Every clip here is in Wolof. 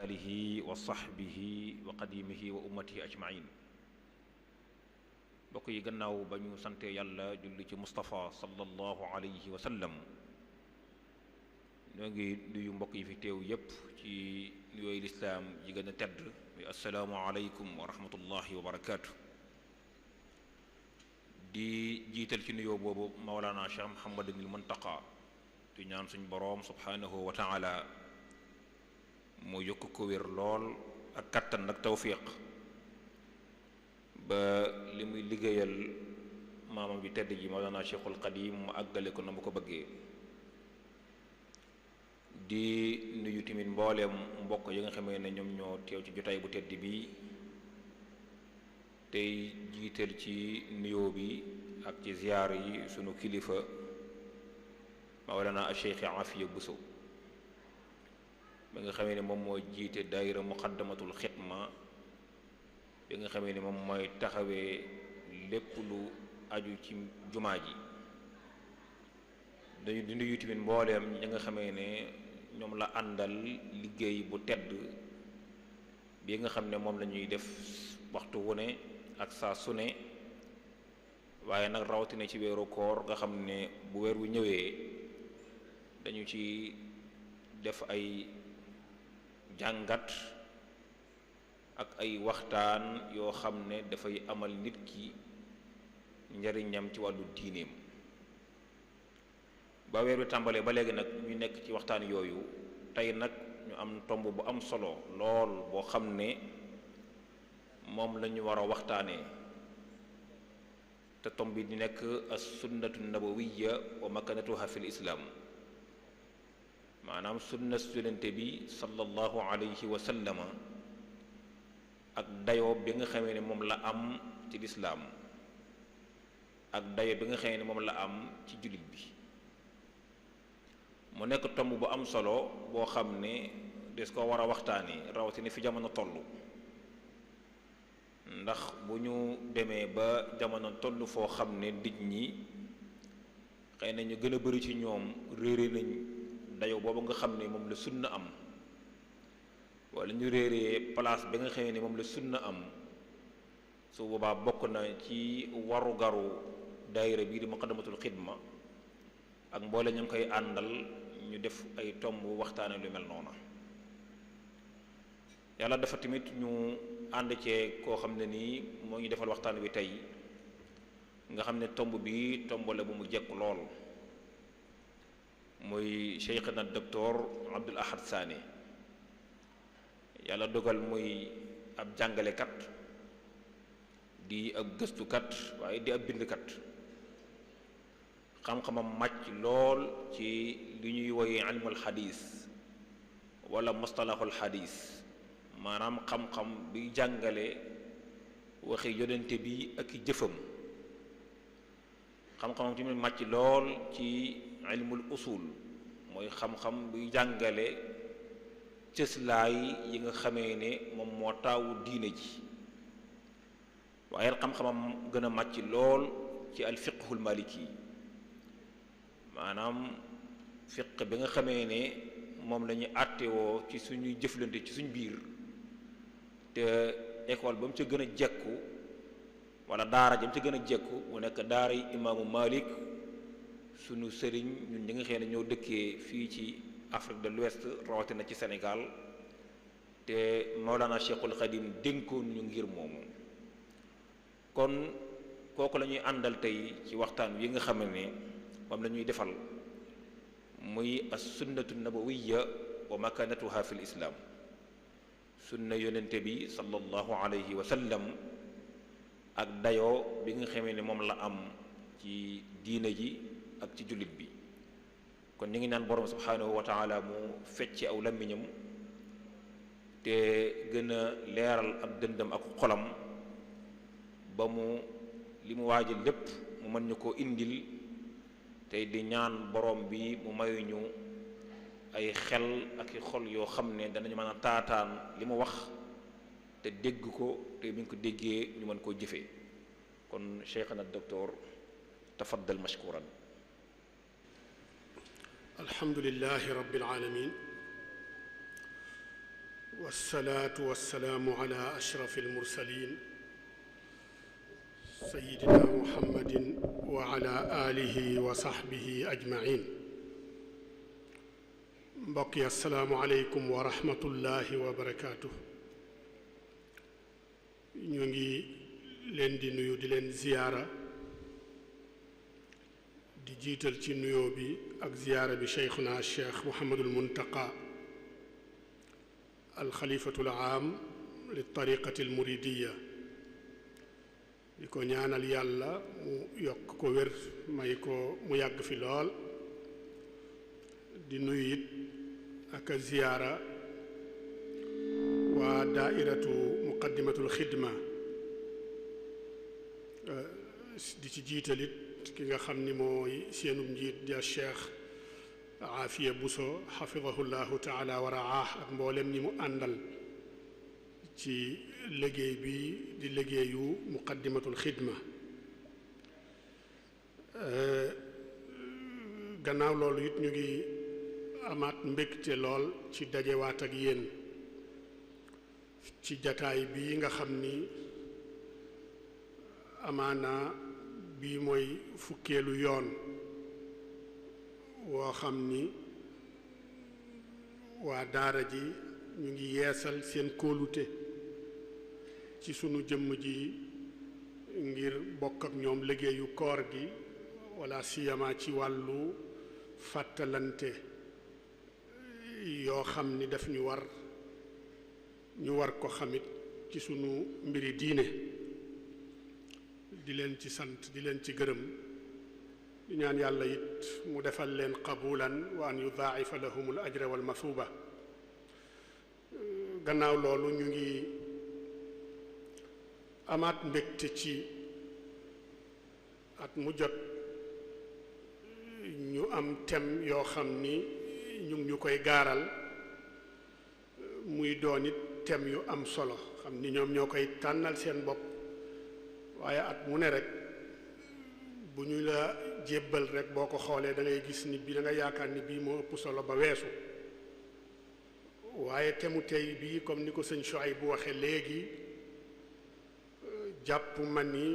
alihi wa sahbihi wa qadimihi wa ummatihi ajmain. bokk yi gannaaw ba ñu sante yàlla julli ci Mustafa sallallahu alayhi wa sallam, ñoo ngi nuyu mbokk yi fi teew yépp ci nuyooyu lislaam yi gën a tedd muy assalaamu aleykum wa rahmatullahi wa barakaatu. di jiital ci nuyoo boobu Mawlana Cheikh Muhammadul Muntaqa di ñaan suñ boroom subhanahu wa taala mu yokk ko wér lool ak kattan ak tawfiq ba li muy liggéeyal maamam bi tedd ji Mawlana Cheikhul Qadim mu àggale ko na mu ko bëggee. di nuyu tamit mbooleem mbokk yi nga xamee ne ñoom ñoo teew ci jotaay bu tedd bi, tey jiital ci nuyoo bi ak ci ziyaar yi sunu kilifa Mawlana Cheikh Afiya Buso bi nga xamee ne moom mooy jiite daayira muqaddamatul xidma bi nga xamee ne moom mooy taxawee lépp lu aju ci jumaa ji. dañu di nuyu tamit mbooleem ñi nga xamee ne ñoom la àndal liggéey bu tedd bi nga xam ne moom la ñuy def waxtu wu ne ak saa su ne, waaye nag rawatina ci weeru koor nga xam ne bu weer wu ñëwee dañu ci def ay jàngat ak ay waxtaan yoo xam ne dafay amal nit ki njariñam ci wàllu diineem. ba weer wi tàmbalee ba léegi nag ñu nekk ci waxtaan yooyu, tey nag ñu am tomb bu am solo lool boo xam ne moom la ñu war a waxtaanee, te tomb bi di nekk as sunnatu nabawiyya wa makanatuha fil islam, maanaam sunna yonente bi sallallahu alayhi wa sallama ak dayoo bi nga xamee ne moom la am ci lislaam ak dayoo bi nga xamee ne moom la am ci jullit bi. mu nekk tomb bu am solo boo xam ne des ko war a waxtaani rawatina fi jamono toll, ndax bu ñu demee ba jamono toll foo xam ne nit ñi xëy na ñu gën a bari ci ñoom réere nañ dayo boobu nga xam ne moom la sunna am, wala ñu réeree place bi nga xam ne moom la sunna am, su boobaa bokk na ci waru garu daayira bii di muqaddamatul xidma ak mboole ñu ngi koy àndal ñu def ay tomb waxtaane lu mel noona. yàlla dafa tamit ñu ànd cee koo xam ne nii moo ñu defal waxtaan wi tey, nga xam ne tomb bi tomb la bu mu jekk lool, muy cheikhna docteur Abdul Ahad Sané. yàlla dogal muy ab jàngalekat di ab gëstukat waaye di ab bindkat, xam-xamam màcc lool ci li ñuy woye ilmul xadis wala mustalahul xadis, maanaam xam-xam bi jàngale waxi yonente bi ak i jëfam. xam-xamam tamit màcc lool ci ilmul usul, mooy xam-xam bi jàngale cëslaay yi nga xamee ne moom moo taawu diine ji. waaye xam-xamam gën a màcc lool ci al fiqhul maliki, maanaam fiq bi nga xamee ne moom la ñuy àttewoo ci suñuy jëflante ci suñ biir, te école ba mu ca gën a jekku wala daara ja mu ca gën a jekku mu nekk daara yi imaamu Malik, suñu sëriñ ñun ñi nga xam ne ñoo dëkkee fii ci Afrique de l'Ouest rawatina ci Sénégal, te Mawlana Cheikhul Khadim dénkoon ñu ngir moomu. kon kooku la ñuy àndal tey ci waxtaan wi nga xam ne moom la ñuy defal, muy as sunnatu nabawiyya wa makanatuha fil islam, sunna yonente bi sallallahu alayhi wa sallam ak dayoo bi nga xamee ne moom la am ci diina ji ak ci jullit bi. kon ñu ngi naan borom subhanahu wa taala mu fecc aw làmmiñam te gën a leeral ab dëndam ak xolam ba mu li mu waajal lépp mu mën ñu koo indil, tey di ñaan borom bi mu mayuñu ay xel ak i xol yoo xam ne danañu mën a taataan li mu wax te dégg ko, te bi ñu ko déggee ñu mën koo jëfee. kon cheikhana docteur tafaddal mashkuran. alhamdulillahi rabbil alamin والصلاة والسلام على أشرف المرسلين سيدنا محمد وعلى آله وصحبه أجمعين. mbokk yi assalaamu aleykum wa rahmatullahi wa barakaatu. ñu ngi leen di nuyu di leen ziyaara di jiital ci nuyoo bi ak ziyaara bi cheikhuna cheikh Muhammadul Muntaqa alxalifatul aam li tariqatil muridiya di ko ñaanal yàlla mu yokk ko wér may ko mu yàgg fi lool. di nuyu it ak ziyaara waa daairatu muqaddimatul xidma di ci jiitalit ki nga xam ni mooy seenum njiit di cheikh Aafiya Buso xafidahullahu taala wa raah ak mboolem ñi mu àndal ci liggéey bi di liggéeyu muqaddimatul xidma. gannaaw loolu it ñu ngi amaat mbégte lool ci dajewaat ak yéen ci jataay bii nga xam ni amaana bii mooy fukkeelu yoon woo xam ni waa daara ji ñu ngi yeesal seen kóolute ci sunu jëmm ji ngir bokk ak ñoom liggéeyu koor gi wala siyama ci wàllu fàttalante yoo xam ni daf ñu war ko xamit ci sunu mbiri diine. di leen ci sant di leen ci gërëm di ñaan yàlla it mu defal leen qabulan wa an yudaa'ifa lahum al ajra wal masuuba. gannaaw loolu ñu ngi amaat mbégte ci at mu jot ñu am thème yoo xam ni ñu ngi ñu koy gaaral muy doon it thème yu am solo xam ni ñoom ñoo koy tànnal seen bopp. waaye at mu ne rek bu ñu la jébbal rek boo ko xoolee da ngay gis ni bi da nga yaakaar ni bii moo ëpp solo ba weesu. waaye temu tey bii comme ni ko sëñ Chouaïb bu waxee léegi jàpp ma ni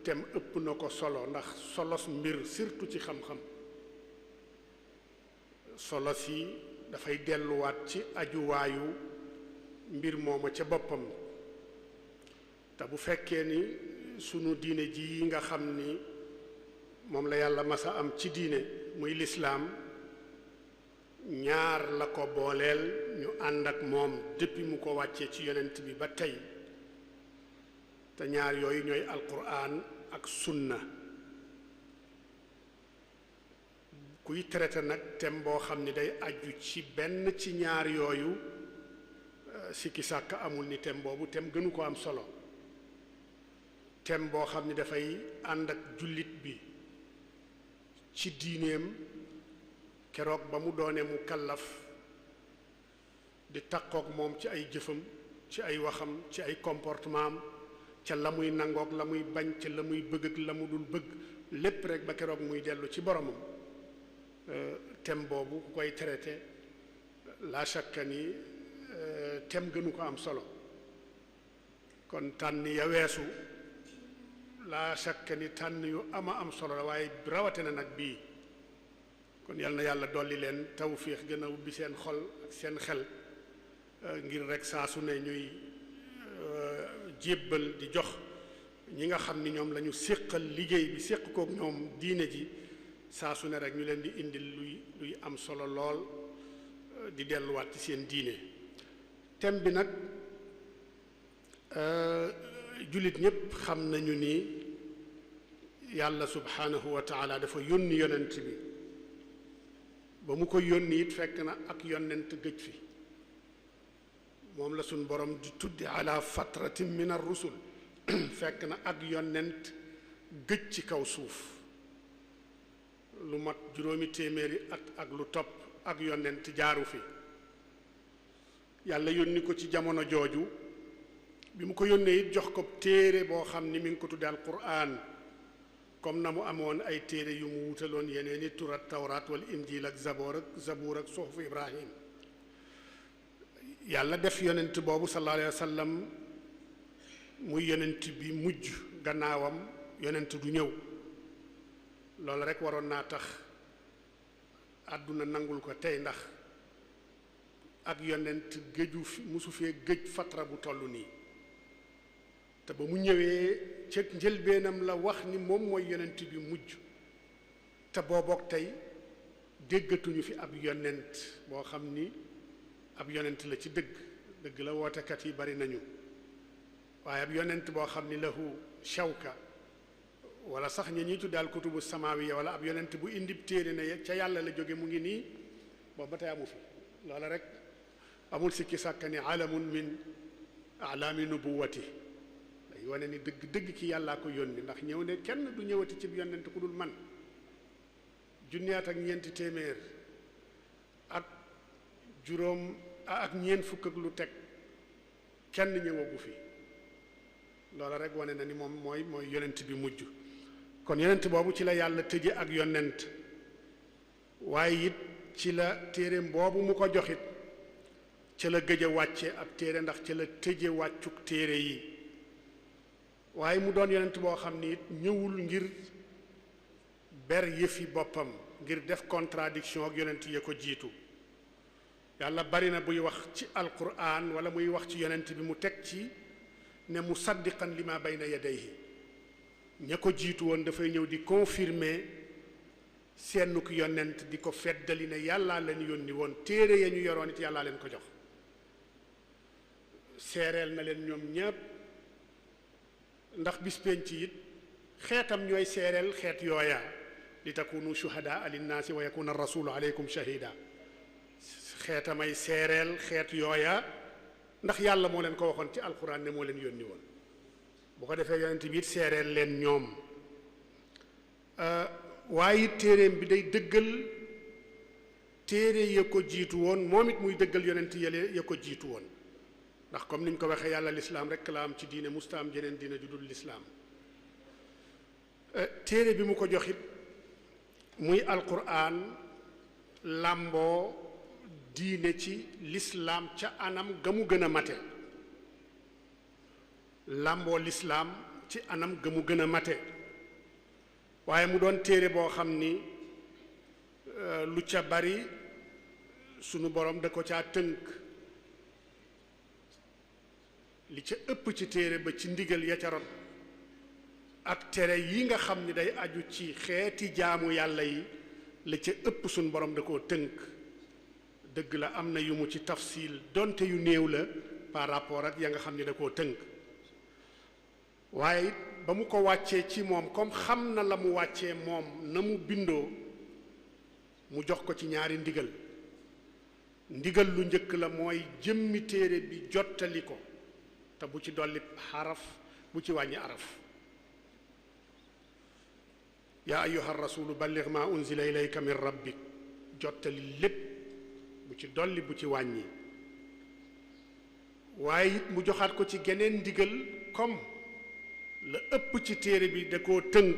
tem ëpp na ko solo ndax solos mbir surtout ci xam-xam solo si dafay delluwaat ci ajuwaayu mbir mooma ca boppam. te bu fekkee ni sunu diine ji nga xam ni moom la yàlla masa am ci diine muy lislaam ñaar la ko booleel ñu ànd ak moom depuis mu ko wàccee ci yonent bi ba tey te ñaar yooyu ñooy alquran ak sunna. kuy traité nag thème boo xam ni day aju ci benn ci ñaar yooyu sikki sàkk amul ni thème boobu thème gënu ko am solo. thème boo xam ni dafay ànd ak jullit bi ci diineem keroog ba mu doonee mu kallaf di takkook moom ci ay jëfam ci ay waxam ci ay comportement am ca la muy nangook la muy bañ ca la muy bëgg ak la mu dul bëgg lépp rek ba keroog muy dellu ci boromam. thème boobu ku koy traité la shakka ni thème gënu ko am solo. kon tànn ya weesu laa shakka ni tànn yu ama am solo la waaye rawatina nag bii. kon yal na yàlla dolli leen tawfiix gën a ubbi seen xol ak seen xel ngir rek saa su ne ñuy jébbal di jox ñi nga xam ni ñoom la ñu séqal liggéey bi séq kook ñoom diine ji saa su ne rek ñu leen di indil luy am solo lool di delluwaat ci seen diine. thème bi nag jullit ñépp xam nañu ni yàlla subhanahu wa taala dafa yónni yonent bi ba mu ko yónni it fekk na ak yonent gëj fi moom la suñ borom di tuddi ala fatratin min ar rusul fekk na ak yonent gëj ci kaw suuf lu mat juróomi téeméeri at ak lu topp ak yonent jaaru fi. yàlla yónni ko ci jamono jooju bi mu ko yónnee it jox ko téere boo xam ni mi ngi ko tudde al quraan comme na mu amoon ay téere yu mu wutaloon yeneen i turat tawraat wal injil ak zabuur ak suxufu ibrahim yàlla def yonent boobu sallallahu alayhi wa sallam muy yonent bi mujj gannaawam yonent du ñëw loolu rek waroon naa tax àdduna nangul ko tey ndax ak yonent géju musu fee géej fatra bu toll nii te ba mu ñëwee ca njëlbeenam la wax ni moom mooy yonent bi mujj te boobook tey déggatuñu fi ab yonent boo xam ni ab yonent la ci dëgg la wootekat yi bari nañu waaye ab yonent boo xam ni lahu shawka wala sax ñi ñuy tuddaal kutubu samawiya wala ab yonent bu indi téere ne ca yàlla la jóge mu ngi nii boobu ba tey amu fi loola rek amul sikki sàkka ni alamun min alaami nubuwati day wane ni dëgg ki yàllaa ko yónni ndax ñëw ne kenn du ñëwati ci yonent ku dul man junniyaat ak ñeenti téeméer ak juróom ak ñeent fukk ak lu teg kenn ñëwagu fi loola rek wane na ni moom mooy yonent bi mujj kon yonent boobu ci la yàlla tëje ak yonent waaye it ci la téereem boobu mu ko joxit ca la gëj a wàcce ab téere ndax ca la tëje wàccuk téere yi waaye mu doon yonent boo xam ni it ñëwul ngir ber yëfi boppam ngir def contradiction ak yonent ya ko jiitu yàlla bari na buy wax ci alquran wala muy wax ci yonent bi mu teg ci ne musaddiqan lima bayna yadayhi ña ko jiitu woon dafay ñëw di confirmer seenuk yonent di ko feddali ne yàllaa leen yónni woon téere ya ñu yoroon it yàllaa leen ko jox seereel na leen ñoom ñépp ndax bis penc it xeetam ñooy seereel xeet yooya li takunu shuhadaa linnaasi wa yakuna rasulu aleykum shahida xeetamay seereel xeet yooya ndax yàlla moo leen ko waxoon ci alquran ne moo leen yónni woon bu ko defee yonent bi it seereel leen ñoom waaye it téereem bi day dëggal téere ya ko jiitu woon moom it muy dëggal yonent yële ya ko jiitu woon ndax comme niñ ko waxee yàlla lislaam rek la am ci diine musta am jeneen diine ju dul lislaam téere bi mu ko joxit muy alquran làmboo diine ci lislaam ca anam ga mu gën a mate làmboo lislaam ci anam ga mu gën a mate waaye mu doon téere boo xam ni lu ca bari sunu borom da ko caa tënk li ca ëpp ci téere ba ci ndigal ya ca rot ak tere yi nga xam ni day aju ci xeeti jaamu yàlla yi la ca ëpp sunu borom da koo tënk dëgg la am na yu mu ci tafsil donte yu néew la par rapport ak ya nga xam ni da koo tënk waaye ba mu ko wàccee ci moom comme xam na la mu wàccee moom na mu bindoo mu jox ko ci ñaari ndigal lu njëkk la mooy jëmmi téere bi jottali ko te bu ci dolli xaraf bu ci wàññi araf yaa ayyuha rasulu balligh ma unzila ilayka min rabbik jottali lépp bu ci dolli bu ci wàññi waaye it mu joxaat ko ci geneen ndigal comme la ëpp ci téere bi da koo tënk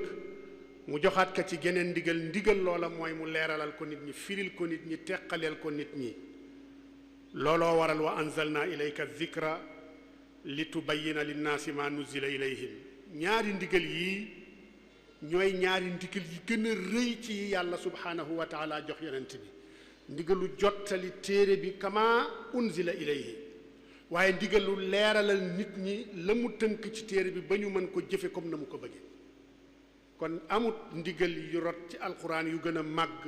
mu joxaat ko ci geneen ndigal loola mooy mu leeralal ko nit ñi firil ko nit ñi teqaleel ko nit ñi looloo waral wa anzalna ilayka dhikra li tubayyina linnaasi ma nuzila ilayhim ñaari ndigal yii ñooy ñaari ndigal yi gën a rëy ci yàlla subhanahu wa taala jox yonent bi ndigalu jottali téere bi kama unzila ilayhi waaye ndigalu leeralal nit ñi la mu tënk ci téere bi ba ñu mën ko jëfe comme na mu ko bëggee kon amut ndigal yu rot ci alquran yu gën a màgg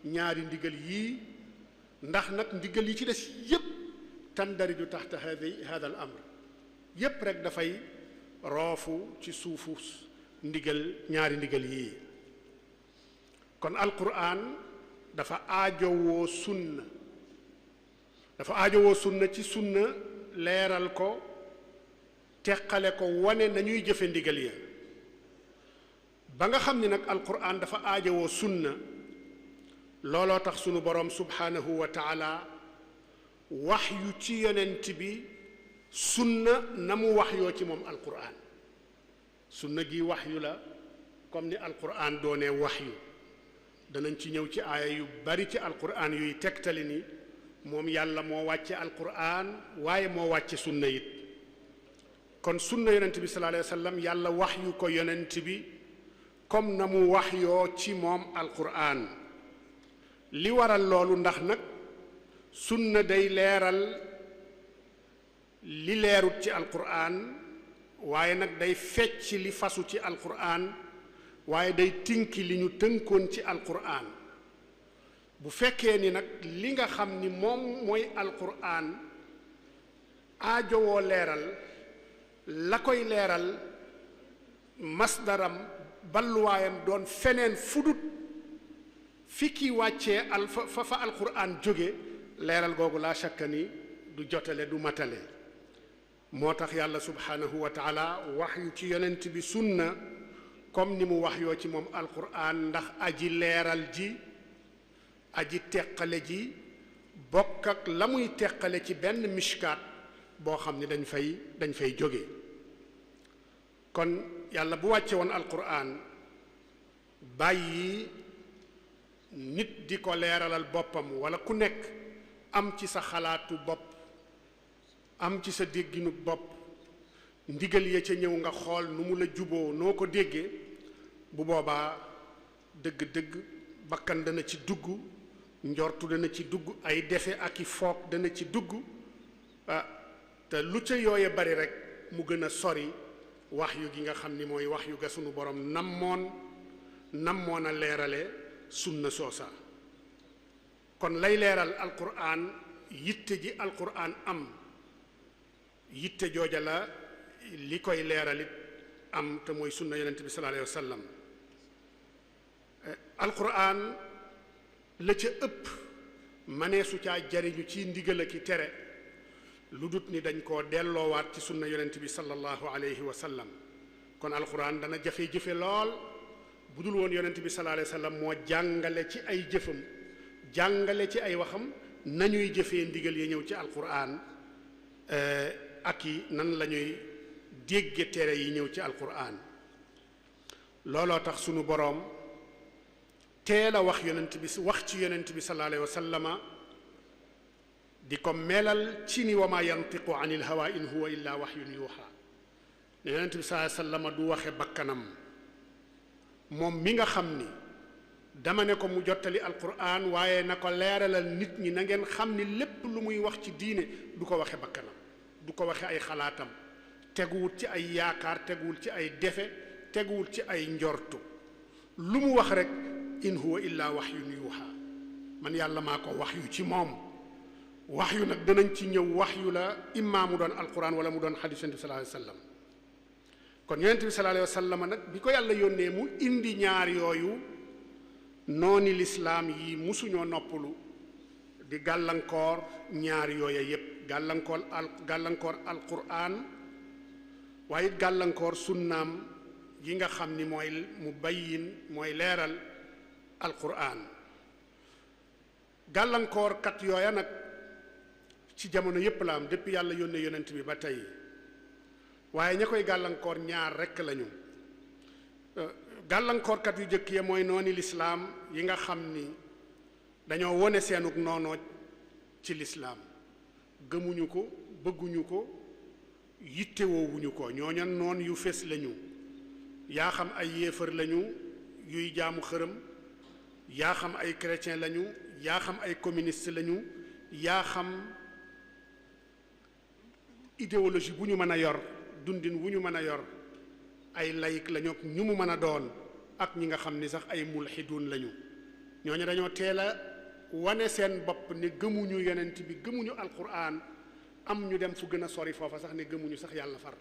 ñaari ndigal yii ndax nag ndigal yi ci des yépp tandariju taxta hada al amr yépp rek dafay roofu ci suufu ñaari ndigal yii kon alquran dafa aajowoo sunna ci sunna leeral ko teqale ko wane nañuy jëfe ndigal ya ba nga xam ni nag alquran dafa aajowoo sunna looloo tax sunu boroom subhanahu wa taala wax yu ci yonent bi sunna na mu wax yoo ci moom alquran sunna gi wax yu la comme ni alquran doonee wax yu danañ ci ñëw ci aaya yu bari ci alquran yuy tegtali ni moom yàlla moo wàcce alquran waaye moo wàcce sunna it kon sunna yonent bi sallallahu alayhi wa sallam yàlla wax yu ko yonent bi comme na mu wax yoo ci moom alquran li waral loolu ndax nag sunna day leeral li leerut ci alquran waaye nag day fecc li fasu ci alquran waaye day tinki li ñu tënkoon ci alquran bu fekkee ni nag li nga xam ni moom mooy alquran aajowoo leeral la koy leeral masdaram balluwaayam doon feneen fudut fi ki wàccee fa alquran jóge leeral googu laa shakka ni du jotale du matale moo tax yàlla subhanahu wa taala wax yu ci yonent bi sunna comme ni mu wax yoo ci moom alquran ndax aji leeral ji aji teqale ji bokk ak la muy teqale ci benn mishkaat boo xam ni dañ fay jóge kon yàlla bu wàcce woon alquran bàyyi nit di ko leeralal boppam wala ku nekk am ci sa xalaatu bopp am ci sa dégginu bopp ndigal ya ca ñëw nga xool nu mu la juboo noo ko déggee bu boobaa dëgg-dëgg bakkan dana ci dugg njortu dana ci dugg ay defe ak i foog dana ci dugg te lu ca yooye bari rek mu gën a sori wax yu gi nga xam ni mooy wax yu ga sunu borom nammoon a leerale sunna soosa kon lay leeral alquran yitte ji alquran am yitte jooja la li koy leeralit am te mooy sunna yonent bi sallallahu alayhi wa sallam alquran la ca ëpp maneesu caa jariñu ci ndigal ak i tere lu dut ni dañ koo delloowaat ci sunna yonent bi sallallahu alayhi wa sallam kon alquran dana jafe-jëfe lool bu dul woon yonent bi sallallahu alayhi wa sallam moo jàngale ci ay jëfam jàngale ci ay waxam nañuy jëfee ndigal ya ñëw ci alquran ak i nan la ñuy dégge tere yi ñëw ci alquran looloo tax sunu boroom teel a wax ci yonent bi sallallahu alayhi wa sallama di ko melal ci ni wa ma yantiqu anil hawa in huwa illa wahyun yuha ne yonent bi sallallahu alayhi wa sallama du waxe bakkanam moom mi nga xam ni dama ne ko mu jottali alquran waaye na ko leeralal nit ñi na ngeen xam ni lépp lu muy wax ci diine du ko waxe bakkanam du ko waxe ay xalaatam teguwul ci ay yaakaar teguwul ci ay defe teguwul ci ay njortu lu mu wax rek in huwa illa wahyun yuha man yàlla maa ko waxyu ci moom waxyu nag danañ ci ñëw waxyu la imma mu doon alquran wala mu doon xadiis yonent bi sallallahu alayhi wa sallam kon yonent bi sallallahu alayhi wa sallam nag bi ko yàlla yónnee mu indi ñaar yooyu nooni lislaam yi musuñoo noppalu di gàllankoor ñaar yooya yépp gàllankoor alquran waaye it gàllankoor sunnaam yi nga xam ni mooy mu bayyin mooy leeral alquran gàllankoor kat yooya nag ci jamono yépp la am depuis yàlla yónnee yonent bi ba tey waaye ña koy gàllankoor ñaar rekk lañu gàllankoorkat yu jëkk ya mooy nooni lislaam yi nga xam ni dañoo wone seenug noonoo ci lislaam gëmuñu ko bëgguñu ko yittewoowuñu ko ñooña noon yu fés lañu yaa xam ay yéefar lañu yuy jaamu xërëm yaa xam ay chrétien lañu yaa xam ay communiste lañu yaa xam idéologie bu ñu mën a yor dundin wu ñu mën a yor ay laïc lañu ñu mu mën a doon ak ñi nga xam ni sax ay mulxiduun lañu ñooñu dañoo teel a wane seen bopp ne gëmuñu yonent bi gëmuñu alquran am ñu dem fu gën a sori foofa sax ne gëmuñu sax yàlla far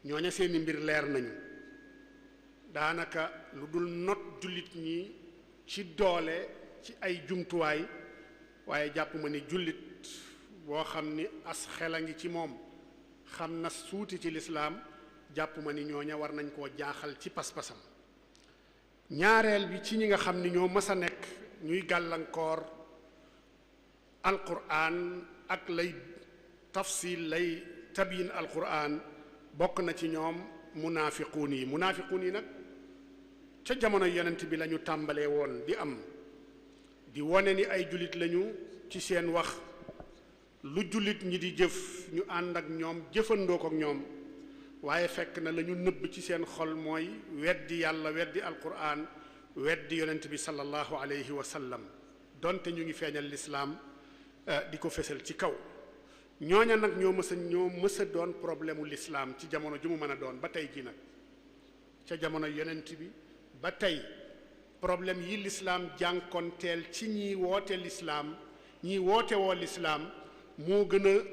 ñooña seeni mbir leer nañu daanaka lu dul not jullit ñi ci doole ci ay jumtuwaay waaye jàpp ma ni jullit boo xam ni as xel a ngi ci moom xam na suuti ci lislaam jàpp ma ni ñooña war nañ koo jaaxal ci pas-pasam ñaareel bi ci ñi nga xam ni ñoo mës a nekk ñuy gàllankoor alquran ak lay tafsil lay tabyin alquran bokk na ci ñoom munaafiquun yi nag ca jamono yonent bi lañu tàmbalee woon di am di wone ni ay jullit lañu ci seen wax lu jullit ñi di jëf ñu ànd ak ñoom jëfandoo ko ak ñoom waaye fekk na la ñu nëbb ci seen xol mooy weddi yàlla weddi alquran weddi yonent bi sallallahu alayhi wa sallam donte ñu ngi feeñal lislaam di ko fesal ci kaw ñooña nag ñoo mës a doon problème u lislaam ci jamono ju mu mën a doon ba tey ji nag ca jamono yonent bi ba tey problème yi lislaam jànkonteel ci ñiy woote lislaam ñiy woote woo lislaam moo gën a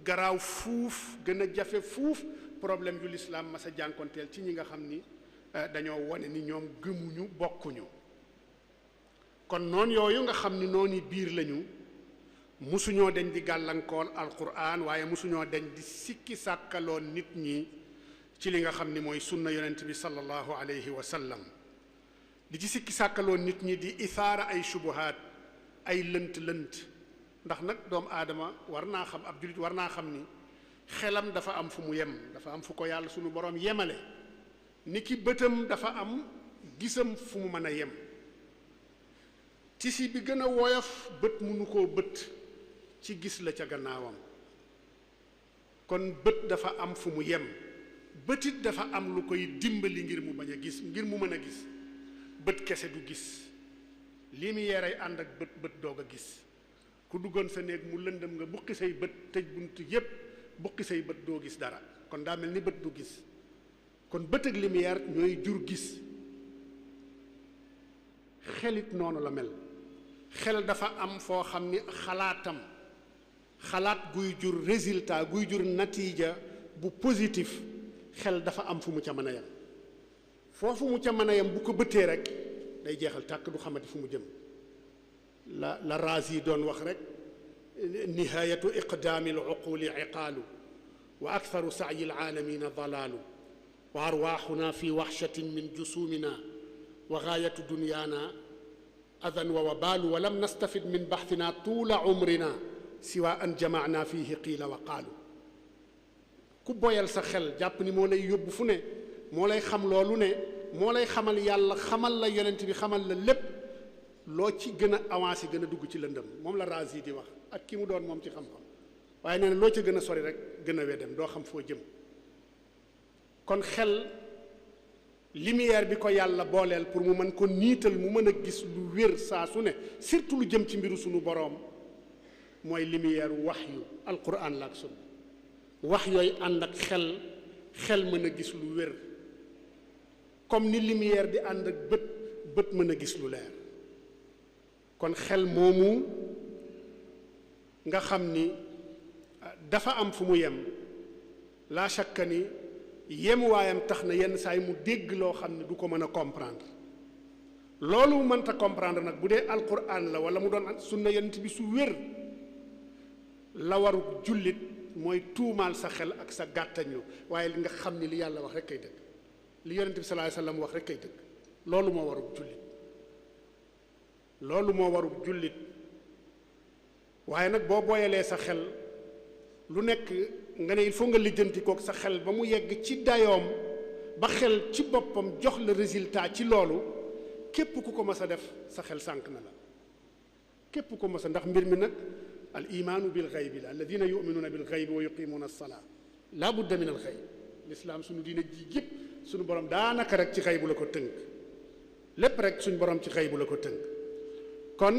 garaaw fuuf gën a jafe fuuf problème yu lislaam mas a jànkonteel ci ñi nga xam ni dañoo wone ni ñoom gëmuñu bokkuñu kon noonu yooyu nga xam ni noonu biir lañu musuñoo deñ di gàllankoor alquran waaye musuñoo deñ di sikki sàkkaloon nit ñi ci li nga xam ni mooy sunna yonent bi sallallahu alayhi wa sallam di ci sikki sàkkaloon nit ñi di isaara ay shubuhaat ay lënt-lënt ndax nag doomu aadama war naa xam ab jullit war naa xam ni xelam dafa am fu mu yem dafa am fu ko yàlla sunu borom yemale ni ki bëtam dafa am gisam fu mu mën a yem tisi bi gën a woyof bët mënu koo bët ci gis la ca gannaawam kon bët dafa am fu mu yem bëtit dafa am lu koy dimbali ngir mu bañ a gis ngir mu mën a gis bët kese du gis lumière ay ànd ak bët doog a gis ku duggoon sa néeg mu lëndëm nga buqi say bët tëj bunt yépp buqi say bët doo gis dara kon daa mel ni bët du gis kon bët ak lumière ñooy jur gis xelit noonu la mel xel dafa am foo xam ni xalaat guy jur résultat guy jur natiija bu positif xel dafa am fu mu ca mën a yem foofu mu ca mën a yem bu ko bëttee rek day jeexal tàkk du xamati fu mu jëm la Raazi doon wax rek nihaayatu iqdaami al uquli iqaalu wa aktharu sa'yi al aalamiina dalaalu wa arwaaxuna fi waxshatin min jusuumina wa gaayatu dunyaana adan wa wabaalu wa lam nastafid min baxtina tuula umrina siwa an jamaana fihi qiila wa qaalu ku boyal sa xel jàpp ni moo lay yóbbu fu ne moo lay xam loolu ne moo lay xamal yàlla xamal la yonent bi xamal la lépp loo ci gën a avancé gën a dugg ci lëndëm moom la Raazi di wax ak ki mu doon moom ci xam-xam waaye nee na loo ca gën a sori rek gën a weddem doo xam foo jëm kon xel lumière bi ko yàlla booleel pour mu mën ko niital mu mën a gis lu wér saa su ne surtout lu jëm ci mbiru sunu boroom mooy lumière waxyu alquran la ak sunna wax yooyu ànd ak xel mën a gis lu wér comme ni lumière di ànd ak bët mën a gis lu leer kon xel moomu nga xam ni dafa am fu mu yem laa shakka ni yemuwaayam tax na yenn saa yi mu dégg loo xam ne du ko mën a comprendre loolu mu mënta comprendre nag bu dee alquran la wala mu doon sunna yonent bi su wér la waru jullit mooy tuumaal sa xel ak sa gàttañlu waaye li nga xam ni li yàlla wax rek kay dëgg li yonent bi sallallahu alayhi wasallam wax rek kay dëgg loolu moo warub jullit loolu moo warub jullit waaye nag boo booyalee sa xel lu nekk nga ne il faut nga lijjanti kook sa xel ba mu yegg ci dayoom ba xel ci boppam jox la résultat ci loolu képp ku ko mas a def sa xel sànq na la képp ko mas a ndax mbir mi nag al imaanu bil xaybi la alladina yuminuuna bil xaybi wa yuqimuuna alsalaa laa budda min al xayb lislaam suñu diina ji yëpp suñu borom daanaka rek ci xaybu la ko tënk lépp rek suñu borom ci xaybu la ko tënk kon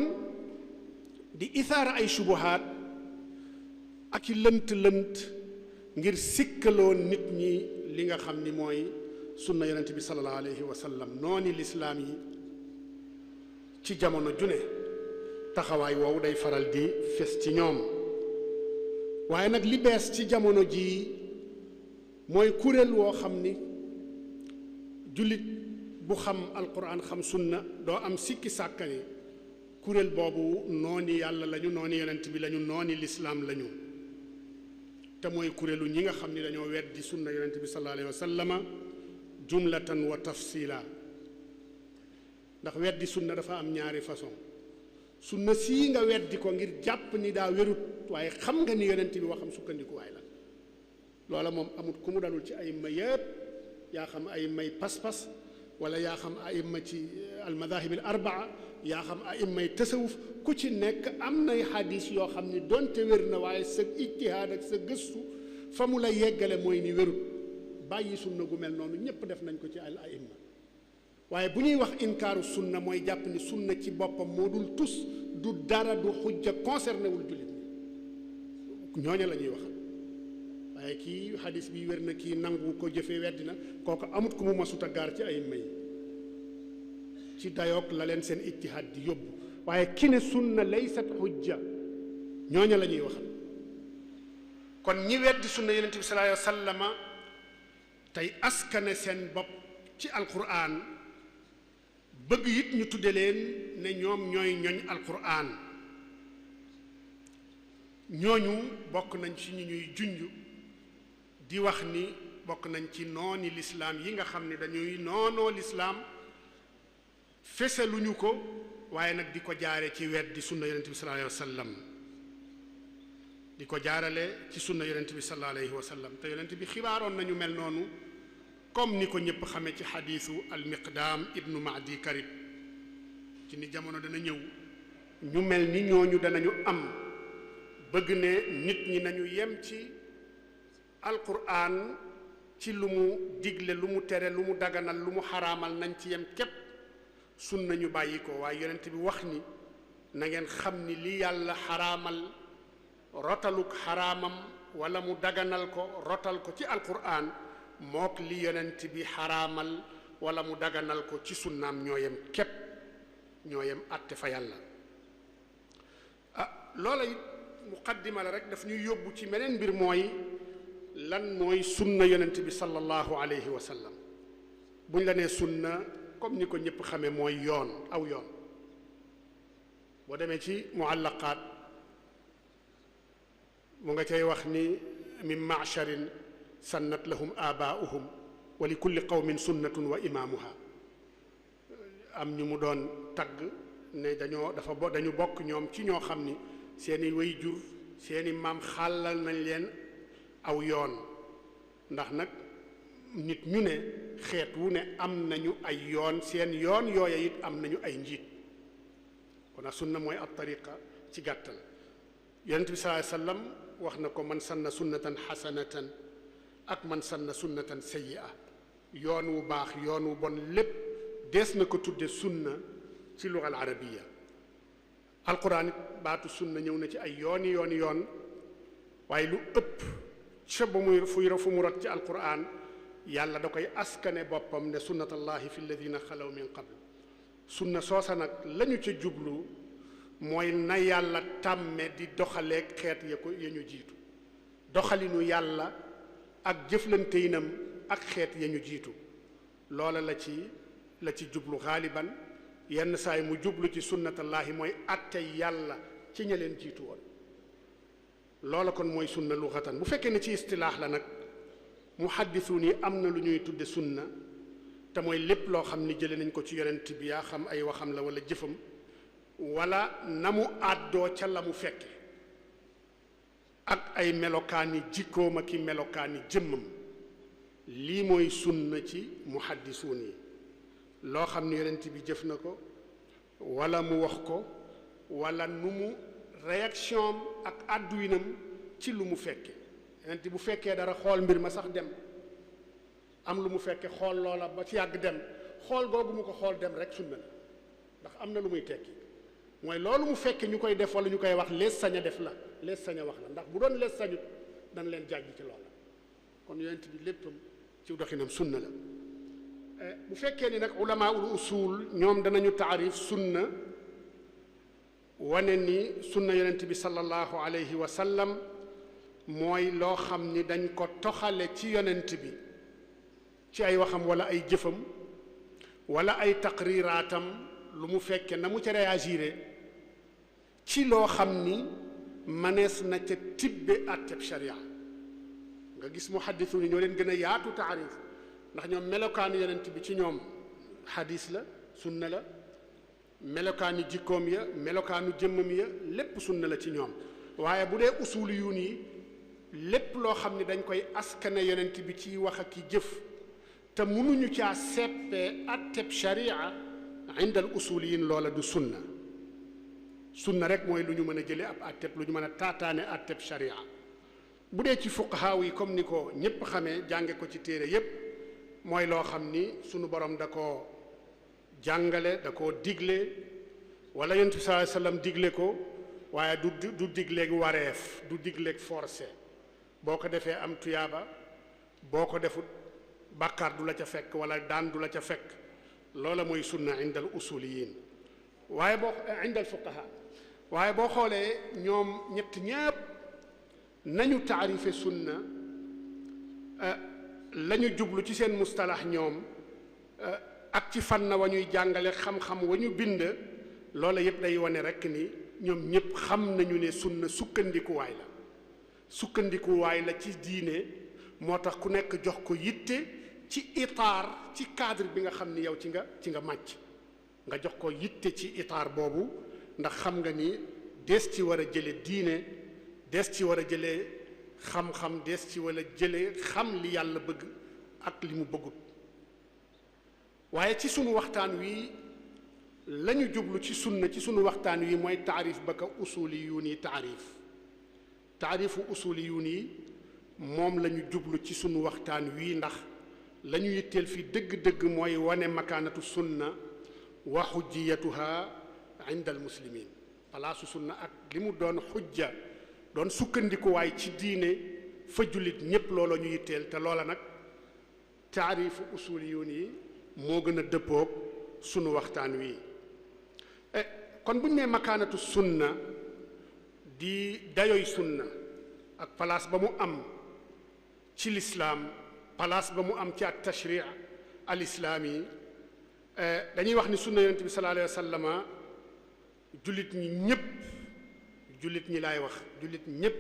di isaara ay subuhaat ak i lënt-lënt ngir sikkaloo nit ñi li nga xam ni mooy sunna yonent bi sallallahu alayhi wa sallam nooni lislaam yi ci jamono june taxawaay woowu day faral di fes ci ñoom waaye nag li bees ci jamono jii mooy kuréel woo xam ni jullit bu xam alquran xam sunna doo am sikki sàkkani kuréel boobu nooni yàlla lañu nooni yonent bi lañu nooni lislaam lañu te mooy kuréelu ñi nga xam ni dañoo weddi sunna yonent bi sallallahu alayhi wa sallama jumlatan wa tafsila ndax weddi sunna dafa am ñaari façon sunna sii nga weddi ko ngir jàpp ni daa wérut waaye xam nga ni yonent bi waxam sukkandikuwaay la loola moom amut ku mu dalul ci ay ma yëpp yaa xam ay may pas-pas wala yaa xam ay ma ci almadahib al arbaa yaa xam a'immay tasawuf ku ci nekk am nay xadis yoo xam ni donte wér na waaye sa ijtihaad ak sa gëstu fa mu la yeggale mooy ni wérut bàyyi sunna gu mel noonu ñépp def nañ ko ci al a'imma waaye bu ñuy wax inkaaru sunna mooy jàpp ni sunna ci boppam moo dul tus du dara du xujja concerné wul jullit ñi ñooña la ñuy wax waaye kii xadis bi wér na kii nangu ko jëfee weddi na kooku amut ku mu masuta gaar ci ay may ci dayoog la leen seen ijtihaad di yóbbu waaye ki ne sunna laysat xujja ñooña la ñuy waxal kon ñi weddi sunna yonent bi sallallahu alayhi wa sallama tey askane seen bopp ci alquran bëgg it ñu tudde leen ne ñoom ñooy ñoñ alquran ñooñu bokk nañ ci ñu ñuy junj di wax ni bokk nañ ci nooni lislaam yi nga xam ne dañuy noonoo lislaam feseluñu ko waaye nag di ko jaare ci weddi sunna yonent bi sallallahu alayhi wa sallam di ko jaarale ci sunna yonent bi sallallahu alayhi wa sallam te yonent bi xibaaroon nañu mel noonu comme ni ko ñëpp xamee ci xadiisu almiqdaam ibnu maadi karib ci ni jamono dana ñëw ñu mel ni ñooñu danañu am bëgg ne nit ñi nañu yem ci alquran ci lu mu digle lu mu tere lu mu daganal lu mu xaraamal nañ ci yem képp sunna ñu bàyyi ko waaye yonent bi wax ni na ngeen xam ni li yàlla xaraamal rotaluk xaraamam wala mu daganal ko rotal ko ci alquran mook li yonent bi xaraamal wala mu daganal ko ci sunnaam ñooyem képp ñooyem àtte fa yàlla loola it muqaddima la rek daf ñuy yóbbu ci meneen mbir mooy lan mooy sunna yonent bi sallallahu alayhi wa sallam buñ la nee sunna comme ni ko ñëpp xamee mooy yoon aw yoon boo demee ci muallaqaat mu nga cay wax ni min macharin sannat lahum abaauhum wa li kulli qawmin sunnatun wa imaamuha am ñu mu doon tagg ne dañu bokk ñoom ci ñoo xam ni seeni way jur seeni maam xàllal nañ leen aw yoon ndax nag nit ñu ne xeet wu ne am nañu ay yoon seen yoon yooya it am nañu ay njiit kon sunna mooy ab tariqa ci gàttal yonent bi sallallahu alayhi wasallam wax na ko man sanna sunnatan xasanatan ak man sanna sunnatan sayyi'a yoon wu baax yoon wu bon lépp dees na ko tudde sunna ci lugal arabiya alquran it baatu sunna ñëw na ci ay yoon waaye lu ëpp ca ba muy fu mu rot ci alquran yàlla da koy askane boppam ne sunnatallahi fi alladina xalaw min qabl sunna soosa nag lañu ca jublu mooy na yàlla tàmme di doxaleeg xeet ya ñu jiitu doxalinu yàlla ak jëflanteyinam ak xeet ya ñu jiitu loola la ci jublu xaaliban yenn saay mu jublu ci sunnatallahi mooy atte yàlla ci ña leen jiitu woon loola kon mooy sunna luxatan bu fekkee ne ci istilaax la nag muhaddisuun yi am na lu ñuy tudde sunna te mooy lépp loo xam ni jële nañ ko ci yonent bi yaa xam ay waxam la wala jëfam wala na mu àddoo ca la mu fekke ak ay melokaani jikkoom ak i melokaani jëmmam lii mooy sunna ci muhaddisuun yi loo xam ni yonent bi jëf na ko wala mu wax ko wala nu mu réaction ak àdduwinam ci lu mu fekke yonent bu fekkee dara xool mbir ma sax dem am lu mu fekke xool loola ba ci yàgg dem xool googu mu ko xool dem rek sunna la ndax am na lu muy tekki mooy loolu mu fekke ñu koy def wala ñu koy wax lees sañ a def la lees sañ a wax la ndax bu doon lees sañut dañ leen jàjj ci loola kon yonent bi léppam ci doxinam sunna la bu fekkee ni nag ulamaa ul usul ñoom danañu taarif sunna wane ni sunna yonent bi sallallahu alayhi wa sallam mooy loo xam ni dañ ko toxale ci yonent bi ci ay waxam wala ay jëfam wala ay taqriraatam lu mu fekke na mu ca réagiré ci loo xam ni manees na ca tibbe atteb sharia nga gis muhaddisuun yi ñoo leen gën a yaatu taarif ndax ñoom melokaanu yonent bi ci ñoom xadis la sunna la melokaanu jikkoom ya melokaanu jëmmam ya lépp sunna la ci ñoom waaye bu dee usuliyuun yi lépp loo xam ni dañ koy askane yonent bi ci wax ak i jëf te mënuñu caa seppee atteb sharia inda al usuliyin loola du sunna. sunna rek mooy lu ñu mën a jële ab atteb lu ñu mën a taataane atteb sharia. bu dee ci fuqahaa yi comme ni ko ñépp xamee jànge ko ci téere yépp mooy loo xam ni sunu borom da ko jàngale da ko digle wala yonent bi sallallahu alayhi wasallam digle ko waaye du digleeg wareef du digleeg forcé boo ko defee am tuyaaba boo ko defut bàkkaar du la ca fekk wala daan du la ca fekk loola mooy sunna inda al usuliyin waaye boo inda al fuqaha waaye boo xoolee ñoom ñett ñépp nañu taarife sunna la ñu jublu ci seen mustalax ñoom ak ci fànn wa ñuy jàngale xam-xam wa ñu bind loola yépp day wane rekk ni ñoom ñépp xam nañu ne sunna sukkandikuwaay la ci diine moo tax ku nekk jox ko yitte ci itaar ci cadre bi nga xam ni yow ci nga màcc nga jox ko yitte ci itaar boobu ndax xam nga ni des ci war a jële diine des ci war a jële xam-xam des ci war a jële xam li yàlla bëgg ak li mu bëggut waaye ci sunu waxtaan wi lañu jublu ci sunna ci sunu waxtaan wi mooy taarif ba ka usuliyuun yi taarifu usuliyuun yi moom lañu jublu ci sunu waxtaan wi ndax lañu yitteel fi dëgg-dëgg mooy wane makaanatu sunna wa xujjiyatuha inda al muslimin palaasu sunna ak li mu doon xujja doon sukkandikuwaay ci diine fa jullit ñépp looloo ñu yitteel te loola nag taarifu usuliyuun yi moo gën a dëppoog sunu waxtaan wi kon bu ñu nee makaanatu sunna di dayoy sunna ak place ba mu am ci lislaam place ba mu am ci at tashri' al islaami dañuy wax ni sunna yonent bi sallallahu alayhi wa sallama jullit ñi ñépp jullit ñi laay wax jullit ñépp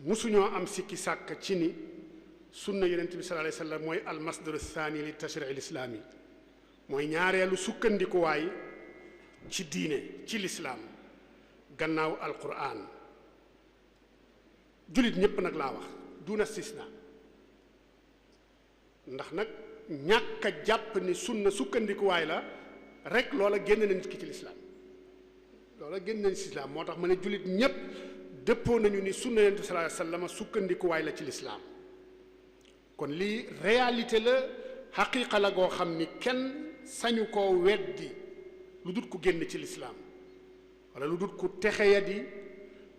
musuñoo am sikki sàkk ci ni sunna yonent bi sallallahu alayhi wa sallam mooy al masdaru thani li tashri' al islaami mooy ñaareelu sukkandikuwaay ci diine ci lislaam gannaaw alquran jullit ñépp nag laa wax duna istisna ndax nag ñàkk a jàpp ni sunna sukkandikuwaay la rek loola génn na nit ki ci lislaam loola génn na nit ci lislaam moo tax ma ne jullit ñépp dëppoo nañu ni sunna yonent bi sallallahu alayhi wasallam sukkandikuwaay la ci lislaam kon lii réalité la xaqiiqa la goo xam ni kenn sañu koo weddi lu dut ku génn ci lislaam wala lu dut ku texeya di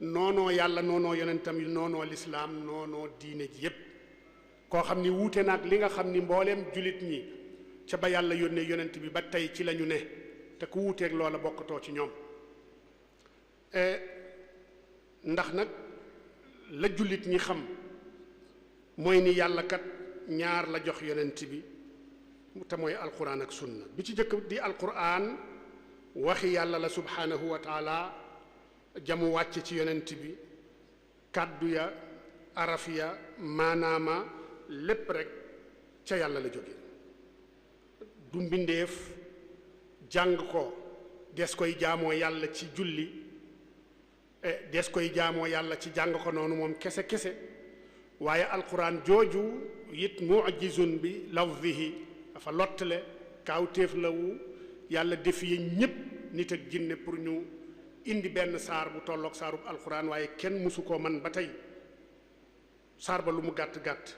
noonoo yàlla noonoo yonentam yi noonoo lislaam noonoo diine ji yépp koo xam ni wuute naag li nga xam ni mbooleem jullit ñi ca ba yàlla yónnee yonent bi ba tey ci lañu ne te ku wuuteeg loola bokkatoo ci ñoom ndax nag la jullit ñi xam mooy ni yàlla kat ñaar la jox yonent bi te mooy alquran ak sunna bi ci jëkk di alquran waxi yàlla la subhanahu wa taala jamu wàcce ci yonent bi kàddu ya araf ya maanaama lépp rek ca yàlla la jóge du mbindeef jàng ko des koy jaamoo yàlla ci julli des koy jaamoo yàlla ci jàng ko noonu moom kese kese waaye alquran jooju it mu'jizun bi lafzihi dafa lottale kaawteef la wu yàlla defiye ñépp nit ak jinne pour ñu indi benn saar bu tolloog saarub alquran waaye kenn mësu koo man ba tey saar ba lu mu gàtt-gàtt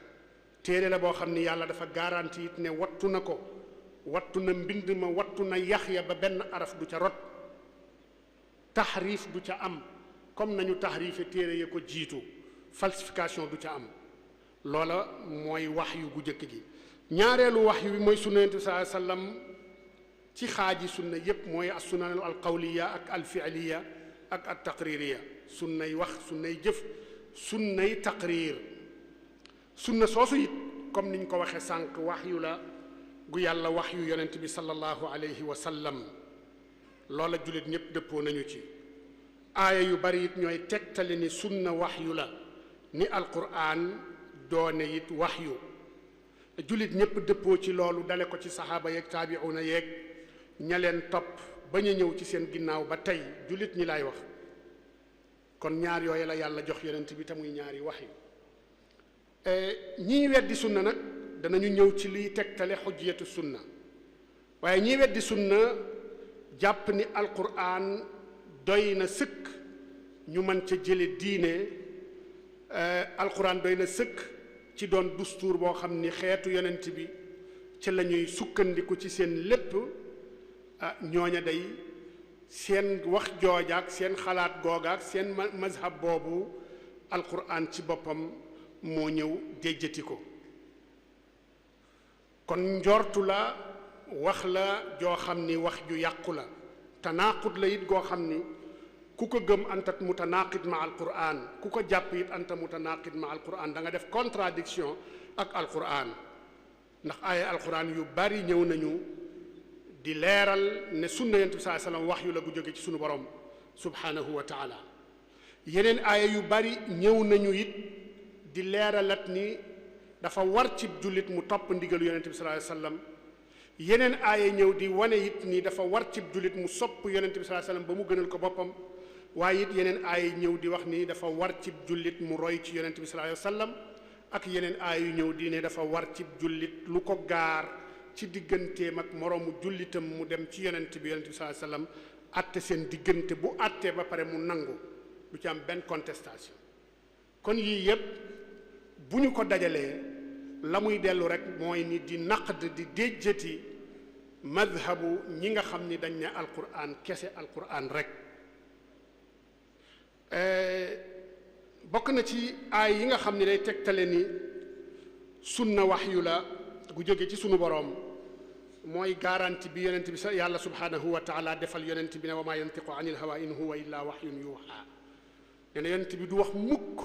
téere la boo xam ni yàlla dafa garanti it ne wattu na ko wattu na mbind ma wattu na yaxya ba benn araf du ca rot taxriif du ca am comme nañu taxriife téere ya ko jiitu falsification du ca am loola mooy waxyu gu jëkk gi ñaareelu waxyu bi mooy sunna yonent bi sallallahu alayhi wasallam ci xaaji sunna yépp mooy as sunna al qawliya ak al fi'liya ak at taqririya sunnay wax sunnay jëf sunnay taqrir sunna soosu it comme niñ ko waxee sànq waxyu la gu yàlla waxyu yonent bi sallallahu alayhi wa sallam loola jullit ñépp dëppoo nañu ci aaya yu bari it ñooy tegtale ni sunna waxyu la ni alquran doone it waxyu jullit ñépp dëppoo ci loolu dale ko ci saxaaba yeeg taabi'una yeeg ña leen topp bañ a ñëw ci seen ginnaaw ba tey jullit ñi laay wax kon ñaar yooyu la yàlla jox yonent bi te muy ñaari waxyu ñii weddi sunna nag danañu ñëw ci liy tegtale xujjiyatu sunna waaye ñi weddi sunna jàpp ni alquran doy na sëkk ñu mën ca jële diine alquran doy na sëkk ci doon dustuur boo xam ni xeetu yonent bi ci la ñuy sukkandiku ci seen lépp ñooña day seen wax joojaak seen xalaat googaak seen mazhab boobu alquran ci boppam moo ñëw déjjati ko kon njortu la wax la joo xam ni wax ju yàqu la tanaaqud la it goo xam ni ku ko gëm anta mutanaaqid ma alquran ku ko jàpp it anta mutanaaqid ma alquran da nga def contradiction ak alquran ndax ay alquran yu bari ñëw nañu di leeral ne sunna yonent bi sallallahu alayhi wasallam wax yu la gu jóge ci sunu borom subhanahu wa taala yeneen aaya yu bari ñëw nañu it di leeralat ni dafa war ci jullit mu topp ndigalu yonent bi sallallahu alayhi wasallam yeneen aaya ñëw di wane it ni dafa war ci jullit mu sopp yonent bi sallallahu alayhi wasallam ba mu gënal ko boppam waaye it yeneen aaya ñëw di wax ni dafa war ci jullit mu roy ci yonent bi sallallahu alayhi wasallam ak yeneen aaya yu ñëw di ne dafa war ci jullit lu ko gaar ci digganteem ak moroomu jullitam mu dem ci yonent bi sallallahu alayhi wasallam atte seen diggante bu attee ba pare mu nangu du ci am benn contestation kon yii yépp bu ñu ko dajalee la muy dellu rek mooy ni di naqd di déjjati madhabu ñi nga xam ni dañ ne alquran kese alquran rek bokk na ci aay yi nga xam ni day tegtale ni sunna waxyu la gu jóge ci sunu boroom mooy garanti bi yonent bi sa yàlla subhanahu wa taala defal yonent bi ne wa ma yantiqu anil hawa in huwa illa waxyun yuuxa nee na yonent bi du wax mukk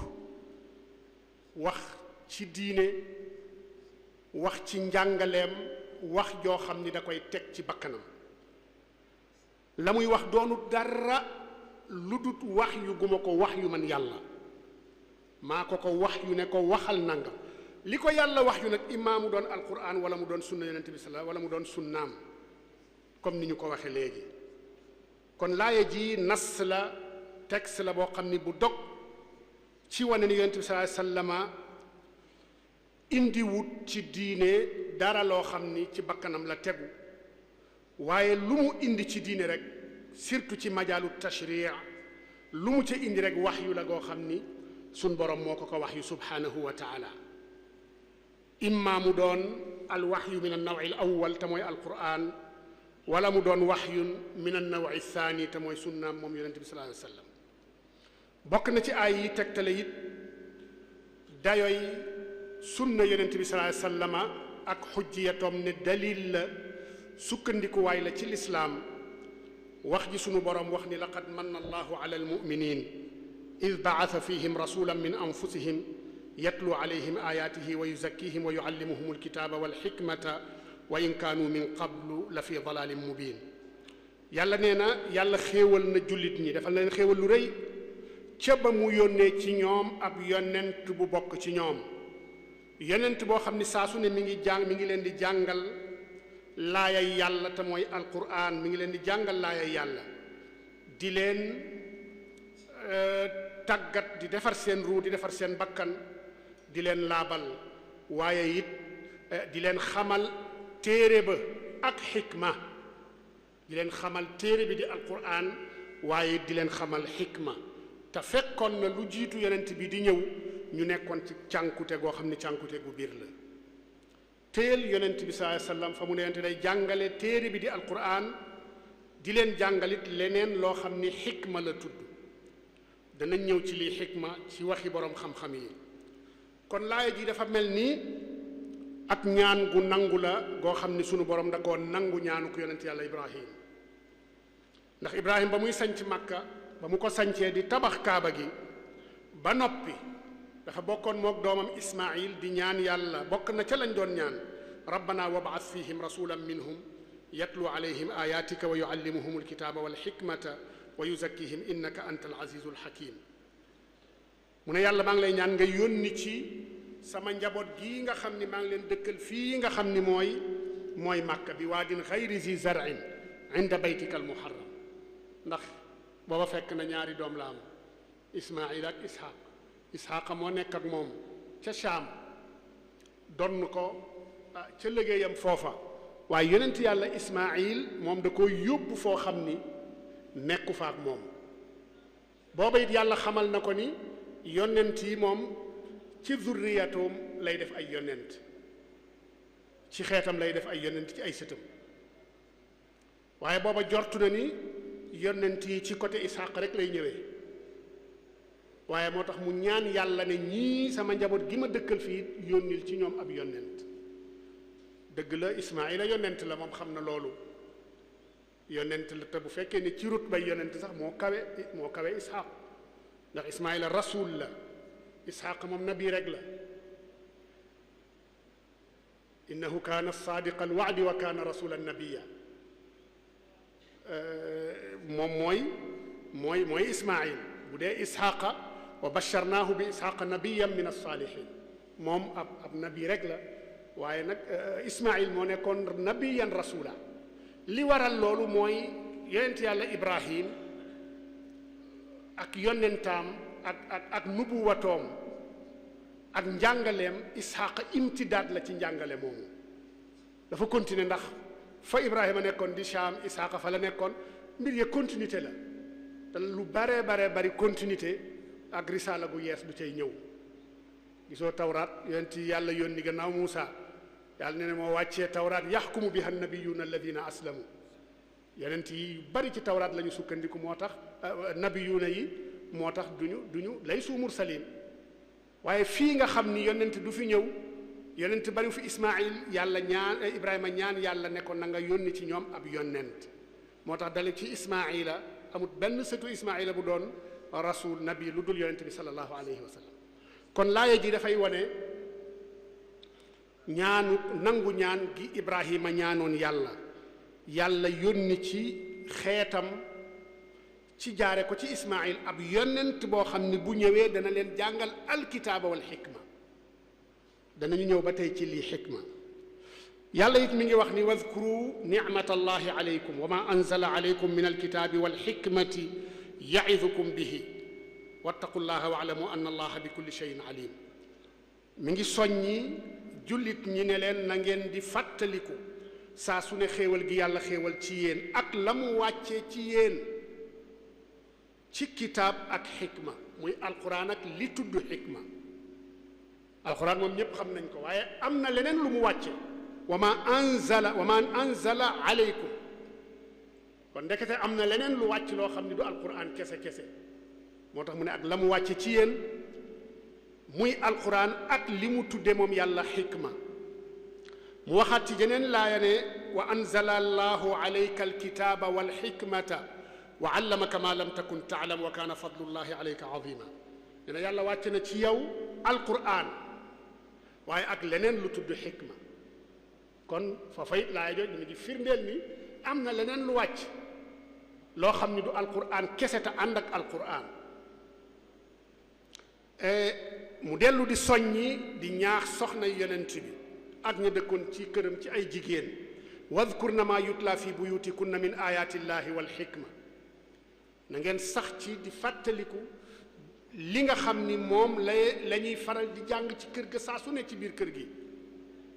wax ci diine wax ci njàngaleem wax joo xam ni da koy teg ci bakkanam la muy wax doonu dara lu dut wax yu guma ko wax yu man yàlla maa ko wax yu ne ko waxal nangam li ko yàlla wax yu nag imaa mu doon alquran wala mu doon sunna yonent bi sallallahu wala mu doon sunnaam comme ni ñu ko waxee léegi kon laaya ji nas la texte la boo xam ni bu dog ci wane ni yonent bi sallallahu alayhi wasallama indi wut ci diine dara loo xam ni ci bakkanam la tegu waaye lu mu indi ci diine rek surtout ci majaalu tashri' lu mu ca indi rek wax yu la goo xam ni sun borom moo ko wax yu subhanahu wa taala imma mu doon al waxyu min an naw al awwal te mooy alquran wala mu doon waxyun min an naw al thani te mooy sunnaam moom yonente bi sallallahu alayhi wa sallam bokk na ci ay yi tegtale it dayoy sunna yonente bi sallallahu alayhi wa sallama ak xujjiyatoom ne dalil la sukkandikuwaay la ci lislaam wax ji sunu borom wax ni laqad manna allahu ala almuminin id baasa fihim rasulan min anfusihim yatlu alayhim ayatihi wa yuzakkihim wa yuallimuhum alkitaba walxikmata wa in kaanu min qablu la fi dalalin mubin yàlla nee na yàlla xéewal na jullit ñi defal na leen xéewal lu rëy ca ba mu yónnee ci ñoom ab yonent bu bokk ci ñoom yonent boo xam ni saa su ne mi ngi leen di jàngal laayay yàlla te mooy alquran mi ngi leen di jàngal laayay yàlla di leen tàggat di defar seen ruu di defar seen bakkan di leen laabal waaye it di leen xamal téere ba ak xikma di leen xamal téere bi di alquran waaye it di leen xamal xikma te fekkoon na lu jiitu yonent bi di ñëw ñu nekkoon ci cànkute goo xam ne cànkute gu biir la téel yonent bi sallallahu alayhi wasallam fa mu ne yonent day jàngale téere bi di alquran di leen jàngalit leneen loo xam ni xikma la tudd danañ ñëw ci lii xikma ci waxi boroom xam-xam yi kon laaya ji dafa mel ni ak ñaan gu nangu la goo xam ni sunu borom da koo nangu ñaanu ko yonent yàlla ibrahim ndax ibrahim ba muy sanc Makka ba mu ko sancee di tabax kaaba gi ba noppi dafa bokkoon mook doomam ismail di ñaan yàlla bokk na ca lañ doon ñaan rabbana wab'ath fihim rasulan minhum yatlu alayhim ayatika wa yuallimuhum alkitaba walxikmata wa yuzakkihim innaka anta alazizu alhakim mu ne yàlla maa ngi lay ñaan nga yónni ci sama njaboot gii nga xam ni maa ngi leen dëkkal fii nga xam ni mooy Makka bi waadin xayri zi zar'in inda baytika almuharram ndax booba fekk na ñaari doom la am ismail ak isxaqa moo nekk ak moom ca Shaam donn ko ca liggéeyam foofa waaye yonent yàlla Ismaayil moom da ko yóbbu foo xam ni nekku fa ak moom booba it yàlla xamal na ko ni yonent yi moom ci zurriyatoom lay def ay yonent ci xeetam lay def ay yonent ci ay sëtam waaye booba jortu na ni yonent yi ci côté Ishaq rek lay ñëwee waaye moo tax mu ñaan yàlla ne ñii sama njaboot gi ma dëkkal fii yónnil ci ñoom ab yonent dëgg la Ismaayila yonent la moom xam na loolu yonent la te bu fekkee ne ci rut bay yonent sax moo kawe Ishaq ndax Ismaayila rasul la Ishaq moom nabi rek la innahu kaana saadiqa alwaadi wa kaana rasulan nabiya moom mooy Ismaayil bu dee Isxaaqa wa basharnaahu bi Isxaaqa nabiyan min alsaalihin moom ab nabi rek la waaye nag Ismaayil moo nekkoon nabiyan rasula li waral loolu mooy yonent yàlla Ibrahim ak yonentaam ak nubuwatoom ak njàngaleem Isxaaqa imtidaad la ci njàngale moomu dafa continuer ndax fa Ibrahima nekkoon di Shaam Isxaaqa fa la nekkoon mbir ya continuité la te lu bare bari continuité ak risaala gu yees du cay ñëw gisoo tawraat yonent yàlla yónni gannaaw Muusa yàlla ne moo wàccee tawraat yaxkumu biha nabiyuuna alladina aslamu yonent yi bari ci tawraat la ñu sukkandiku moo tax nabiyuuna yi moo tax duñu laysu mursaliin waaye fii nga xam ni yonent du fi ñëw yonent bari fi Ismaayil yàlla ñaan Ibrahima ñaan yàlla ne ko na nga yónni ci ñoom ab yonent moo tax dale ci Ismaayila amut benn sëtu Ismaayila bu doon rasul nabi lu dul yonent bi sallallahu alayhi wa sallam kon laaya ji dafay wone ñaanu nangu ñaan gi Ibrahima ñaanoon yàlla yónni ci xeetam ci jaare ko ci Ismaayil ab yonent boo xam ni bu ñëwee dana leen jàngal alkitaaba wal xikma danañu ñëw ba tey ci lii xikma yàlla it mi ngi wax ni wadkuru nicmatallahi alaykum wa ma anzala alaykum min alkitaabi wal xikmati yaidukum bihi wattaqullaha waalamu anna allaha bi kulli cheyin alim mi ngi soññi jullit ñi ne leen na ngeen di fàttaliku saa su ne xéewal gi yàlla xéewal ci yéen ak la mu wàccee ci yéen ci kitaab ak xikma muy alquran ak li tudd xikma alquran moom ñépp xam nañ ko waaye am na leneen lu mu wàcce wa ma anzala aleykum kon ndekete am na leneen lu wàcc loo xam ne du alquran kese moo tax mu ne ak la mu wàcce ci yéen muy alquran ak li mu tudde moom yàlla xikma mu waxaat ci jeneen laaya ne wa anzala allahu alayka alkitaba walxikmata wa allamaka ma lam takun taalam wa kaana fadlullahi alayka azima ne na yàlla wàcc na ci yow alquran waaye ak leneen lu tudd xikma kon foofay laaya jooj ñu ngi firndeel ni am na leneen lu wàcc loo xam ni du alquran kese te ànd ak alquran mu dellu di soññi di ñaax soxna yonent bi ak ña dëkkoon ci këram ci ay jigéen wadkurna ma yutla fi buyutikunna min ayatillahi wal xikma na ngeen sax ci di fàttaliku li nga xam ni moom la ñuy faral di jàng ci kër ga saa su ne ci biir kër gi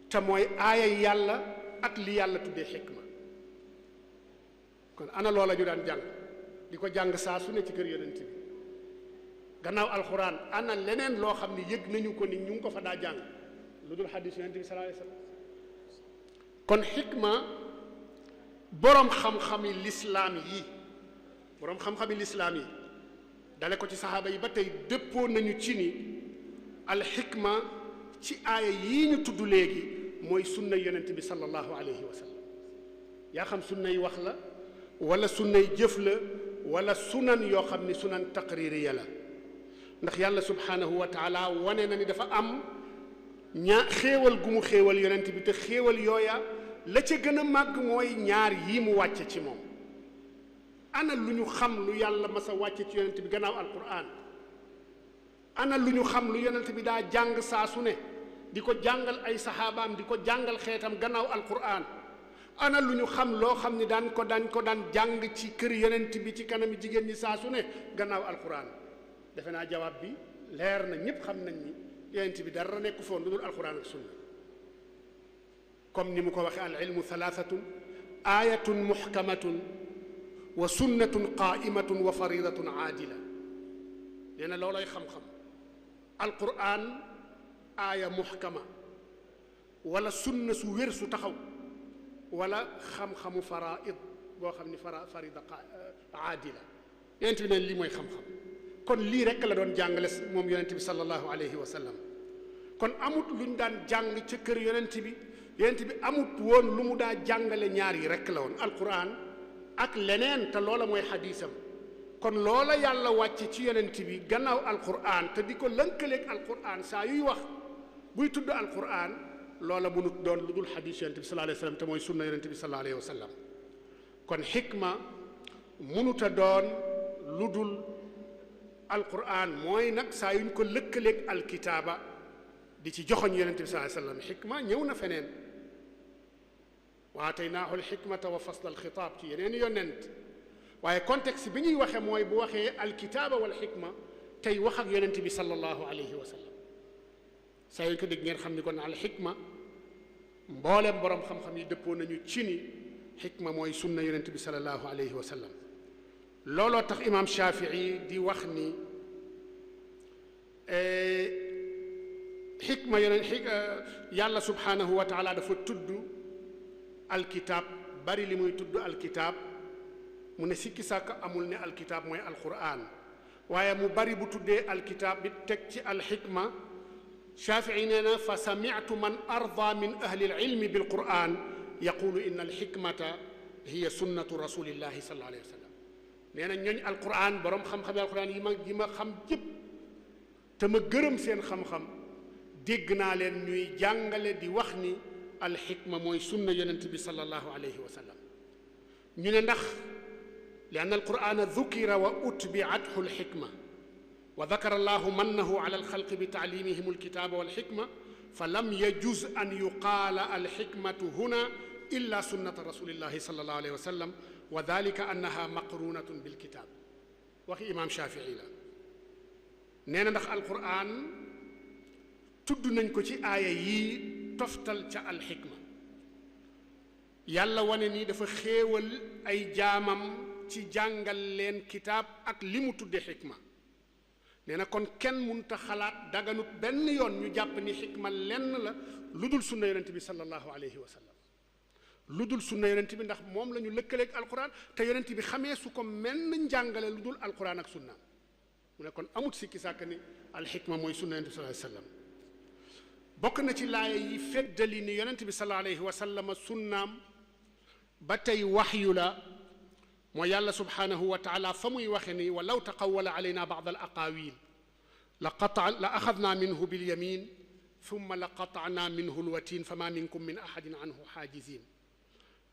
te mooy aaya yàlla ak li yàlla tuddee xikma kon ana loola ñu daan jàng di ko jàng saa su ne ci kër yonent bi gannaaw alxuraan ana leneen loo xam ni yëg nañu ko ni ñu ngi ko fa daa jàng lu dul xadiis yonent bi sallallahu alayhi wasallam kon xikma boroom xam-xami lislaam yi dale ko ci saxaaba yi ba tey dëppoo nañu ci ni alxikma ci aaya yii ñu tudd léegi mooy sunna yonent bi sallallahu alayhi wa sallam yaa xam sunnay wax la wala sunnay jëf la wala sunan yoo xam ni sunan taqririya la ndax yàlla subhanahu wa taala wane na ni dafa am xéewal gu mu xéewal yonent bi te xéewal yooya la ca gën a màgg mooy ñaar yii mu wàcce ci moom ana lu ñu xam lu yàlla masa wàcce ci yonent bi gannaaw alquran ana lu ñu xam lu yonent bi daa jàng saa su ne di ko jàngal ay saxaabaam di ko jàngal xeetam gannaaw alquran ana lu ñu xam loo xam ni daan ko daan jàng ci kër yonent bi ci kanami jigéen ñi saa su ne gannaaw alquran defe naa jawaab bi leer na ñépp xam nañ ni yonent bi dara nekku foon lu dul alquran ak sunna comme ni mu ko waxee al ilmu thalathatun ayatun muhkamatun wa sunnatun qaimatun wa faridatun aadila nee na loolay xam-xam alquran aaya muhkama wala sunna su wér su taxaw wala xam-xamu faraid boo xam ni farida aadila yonent bi neen lii mooy xam-xam kon lii rekk la doon jàngale moom yonent bi sallallahu alayhi wa sallam kon amut luñ daan jàng ca kër yonent bi amut woon lu mu daa jàngale ñaar yi rekk la woon alquran ak leneen te loola mooy xadiisam kon loola yàlla wàcce ci yonent bi gannaaw alquran te di ko lënkaleeg alquran saa yuy wax buy tudd alquran loola mënut doon lu dul xadiis yonent bi sallallahu alayhi wa sallam te mooy sunna yonent bi sallallahu alayhi wa sallam kon xikma mënuta doon lu dul alquran mooy nag saa yuñ ko lëkkaleeg alkitaaba di ci joxoñ yonent bi sallallahu alayhi wa sallam xikma ñëw na feneen wa ataynaahu alxikmata wa fasla alxitaab ci yeneen yonent waaye contexte bi ñuy waxe mooy bu waxee alkitaaba wal xikma tey wax ak yonent bi sallallahu alayhi wa sallam saa yuñ ko dégg ngeen xam ni kon alxikma mboolem boroom xam-xam yi dëppoo nañu ci ni xikma mooy sunna yonent bi sallallahu alayhi wa sallam looloo tax imaam Shafii di wax ni xikma yeneen yàlla subhanahu wa taala dafa tudd alkitaab bari li muy tudd alkitaab mu ne sikki sàkk amul ne alkitaab mooy alquran waaye mu bari bu tuddee alkitaab bi teg ci alxikma Shafii nee na fa sami'tu man arda min ahli alilmi bilquran yaqulu inna alxikmata hiya sunnatu rasulillahi sallallahu alayhi wa sallam nee na ñooñ alquran boroom xam-xam alquran yi ma xam jëpp te ma gërëm seen xam-xam dégg naa leen ñuy jàngale di wax ni alxikma mooy sunna yonent bi sallallahu alayhi wa sallam ñu ne ndax li anna alqurana dukira wa utbiathu alxikma wa dakara allahu mannahu ala alxalqi bi taalimihim alkitaba walxikma fa lam yajuz an yuqaala alxikmatu huna illa sunnata rasulillahi sallallahu alayhi wa sallam wa dalika annaha maqrunatun bilkitab waxi imam Shafii la nee na ndax alquran tudd nañ ko ci aaya yii toftal ca alxikma yàlla wane ni dafa xéewal ay jaamam ci jàngal leen kitaab ak li mu tudde xikma nee na kon kenn munta xalaat daganut benn yoon ñu jàpp ni xikma lenn la lu dul sunna yonent bi sallallahu alayhi wa sallam lu dul sunna yonent bi ndax moom la ñu lëkkaleeg alquran te yonent bi xamee su ko menn njàngale lu dul alquran ak sunna mu ne kon amut sikki sàkk ni alxikma mooy sunna yonent bi sallallahu alayhi wa sallam bokk na ci laaya yi feddali ni yonent bi sallallahu alayhi wa sallam sunnaam ba tey waxyu la mooy yàlla subhanahu wa taala fa muy waxe ni walaw taqawala alayna ba'd al aqawil la axadna minhu bilyamin thumma la qata'na minhu alwatin fama minkum min ahadin anhu xaajizin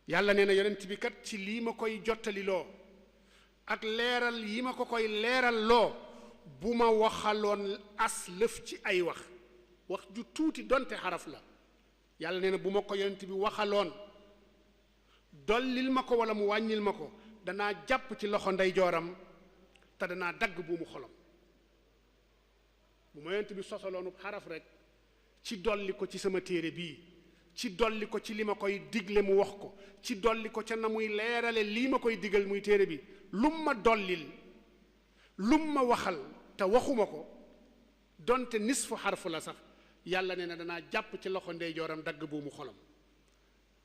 yàlla nee na yonent bi kat ci lii ma koy jottali loo ak leeral yi ma ko koy leeral loo bu ma waxaloon as lëf ci ay wax ju tuuti donte xaraf la yàlla nee na bu ma ko yonent bi waxaloon dollil ma ko wala mu wàññil ma ko danaa jàpp ci loxo ndeyjooram te danaa dagg buumu xolam bu ma yonent bi sosaloonu xaraf rek ci dolli ko ci sama téere bii ci dolli ko ci li ma koy digle mu wax ko ci dolli ko ca na muy leerale lii ma koy digal muy téere bi lum ma dollil lum ma waxal te waxuma ko donte nisfu xarfu la sax yàlla nee na danaa jàpp ci loxo ndeyjooram dagg buumu xolam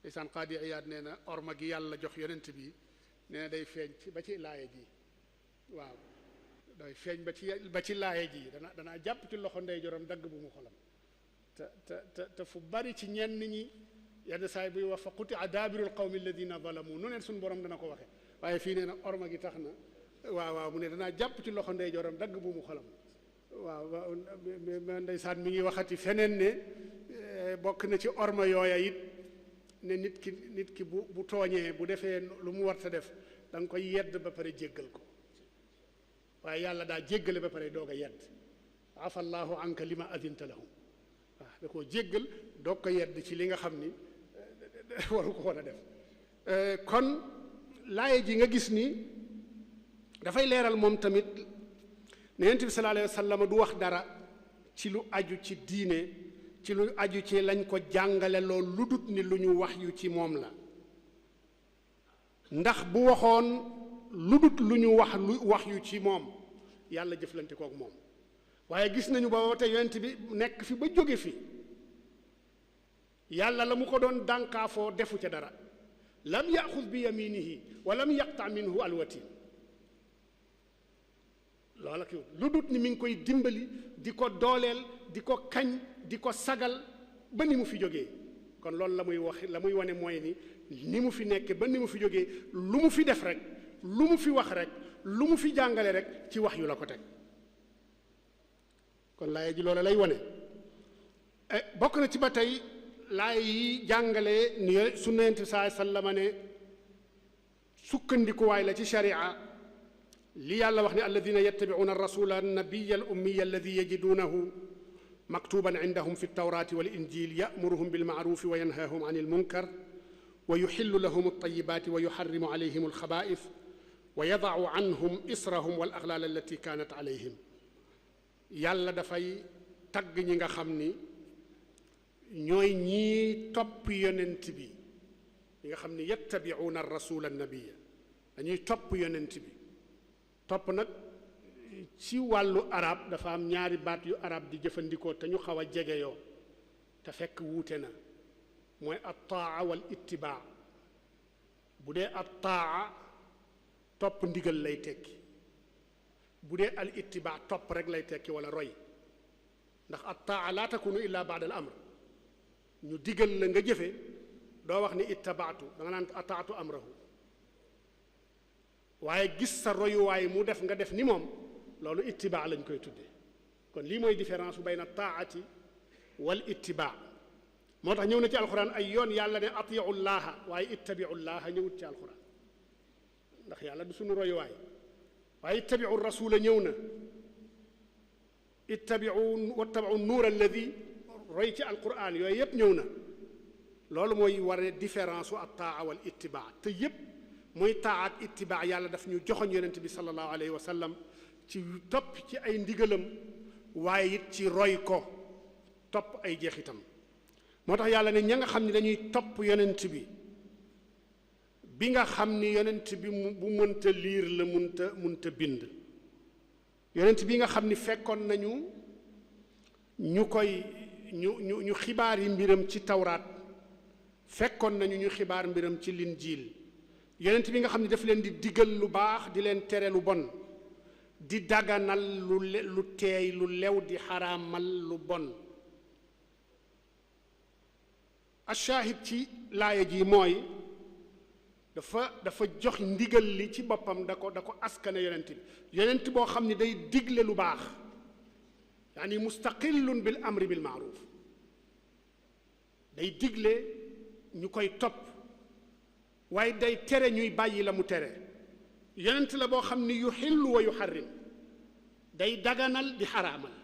ndeysaan Qaadi Iyaad nee na orma gi yàlla jox yonent bi nee na day feeñ ba ci laaye ji waaw day feeñ ba ci laaye ji danaa jàpp ci loxo ndeyjooram dagg buumu xolam te fu bari ci ñenn ñi yenn saay buy wax fa qutia daabirul qawmi alladina zalamu nu neen suñu borom dana ko waxe waaye fii nee na orma gi tax na waaw mu ne danaa jàpp ci loxo ndeyjooram dagg buumu xolam waaw ndeysaan mi ngi waxati feneen ne bokk na ci orma yooya it ne nit ki bu tooñee bu defee lu mu warta def da nga koy yedd ba pare jéggal ko waaye yàlla daa jéggale ba pare doog a yedd afa allahu anka lima adinta lahum waaw da koo jéggal doog ko yedd ci li nga xam ni waru ko woon a def kon laaye ji nga gis ni dafay leeral moom tamit ne yonent bi sallallahu alayhi wa sallam du wax dara ci lu aju ci diine ci lu aju ci lañ ko jàngale lool lu dut ni lu ñu wax yu ci moom la ndax bu waxoon lu dut lu ñu wax yu ci moom yàlla jëflante kook moom waaye gis nañu ba te yonent bi nekk fi ba jóge fi yàlla la mu ko doon dànkaafoo defu ca dara lam yaxud bi yaminihi wa lam yaqta minhu alwatin loola ki lu dut ni mi ngi koy dimbali di ko dooleel di ko kañ di ko sagal ba ni mu fi jógee kon loolu la muy wax la muy wane mooy ni mu fi nekk ba ni mu fi jógee lu mu fi def rek lu mu fi wax rek lu mu fi jàngale rek ci wax yu la ko teg kon laaya ji loola lay wane bokk na ci ba tey laaya yi jàngale ni sunna Yonent bi sallallahu alayhi wa sallam ne sukkandikuwaay la ci sharia li yàlla wax ne alladina yattabi'una ar-rasula an-nabiyya al-ummiya alladi yajidunahu maktuban indahum fi at-tawrati wal-injil ya'muruhum bil-ma'rufi wa yanhahum 'anil munkar wa yuhillu lahum at-tayyibati wa yuharrimu 'alayhim al-khaba'ith wa yada'u 'anhum israhum wal-aghlal allati kanat 'alayhim yàlla dafay tagg ñi nga xam ni ñooy ñii topp yonent bi ñi nga xam ni yattabi'una ar-rasula an-nabiyya dañuy topp yonent bi topp nag ci wàllu arab dafa am ñaari baat yu arab di jëfandikoo te ñu xaw a jegeyoo te fekk wuute na mooy at-taa wal ittibaa bu dee at-taa topp ndigal lay tekki bu dee al ittibaa topp rek lay tekki wala roy ndax at-taa laa takunu illa ba'da al amr ñu digal la nga jëfe doo wax ni ittabaatu da nga naan ataatu amrahu waaye gis sa royuwaay mu def nga def ni moom loolu ittibaa lañ koy tuddee kon lii mooy différence bu bayna taati wal ittibaa moo tax ñëw na ci alxuraan ay yoon yàlla ne atiiu llaaha waaye ittabiu llaaha ñëwut ci alxuraan ndax yàlla du suñu royuwaay waaye ittabiu rasula ñëw na ittabiu wattabiu nuur alladi roy ci alxuraan yooyu yépp ñëw na loolu mooy waree différence su at taa wal ittibaa te yépp muy taa ak ittibaa yàlla daf ñu joxoñ yonent bi sallallahu alayhi wa sallam ci topp ci ay ndigalam waaye it ci roy ko topp ay jeexitam moo tax yàlla ne ña nga xam ne dañuy topp yonent bi nga xam ni yonent bi bu mënta liir la mënta bind yonent bi nga xam ni fekkoon nañu ñu xibaar yi mbiram ci tawraat fekkoon nañu ñu xibaar mbiram ci linjiil yonent bi nga xam ne daf leen di digal lu baax di leen tere lu bon di daganal lu teey lu lew di xaraamal lu bon ashaahid ci laaya ji mooy dafa jox ndigal li ci boppam da ko askane yonent boo xam ne day digle lu baax yaani mustaqillun bil amri bil maaruf day digle ñu koy topp waaye day tere ñuy bàyyi la mu tere yonent la boo xam ni yuxillu wa yuxarrim day daganal di xaraamal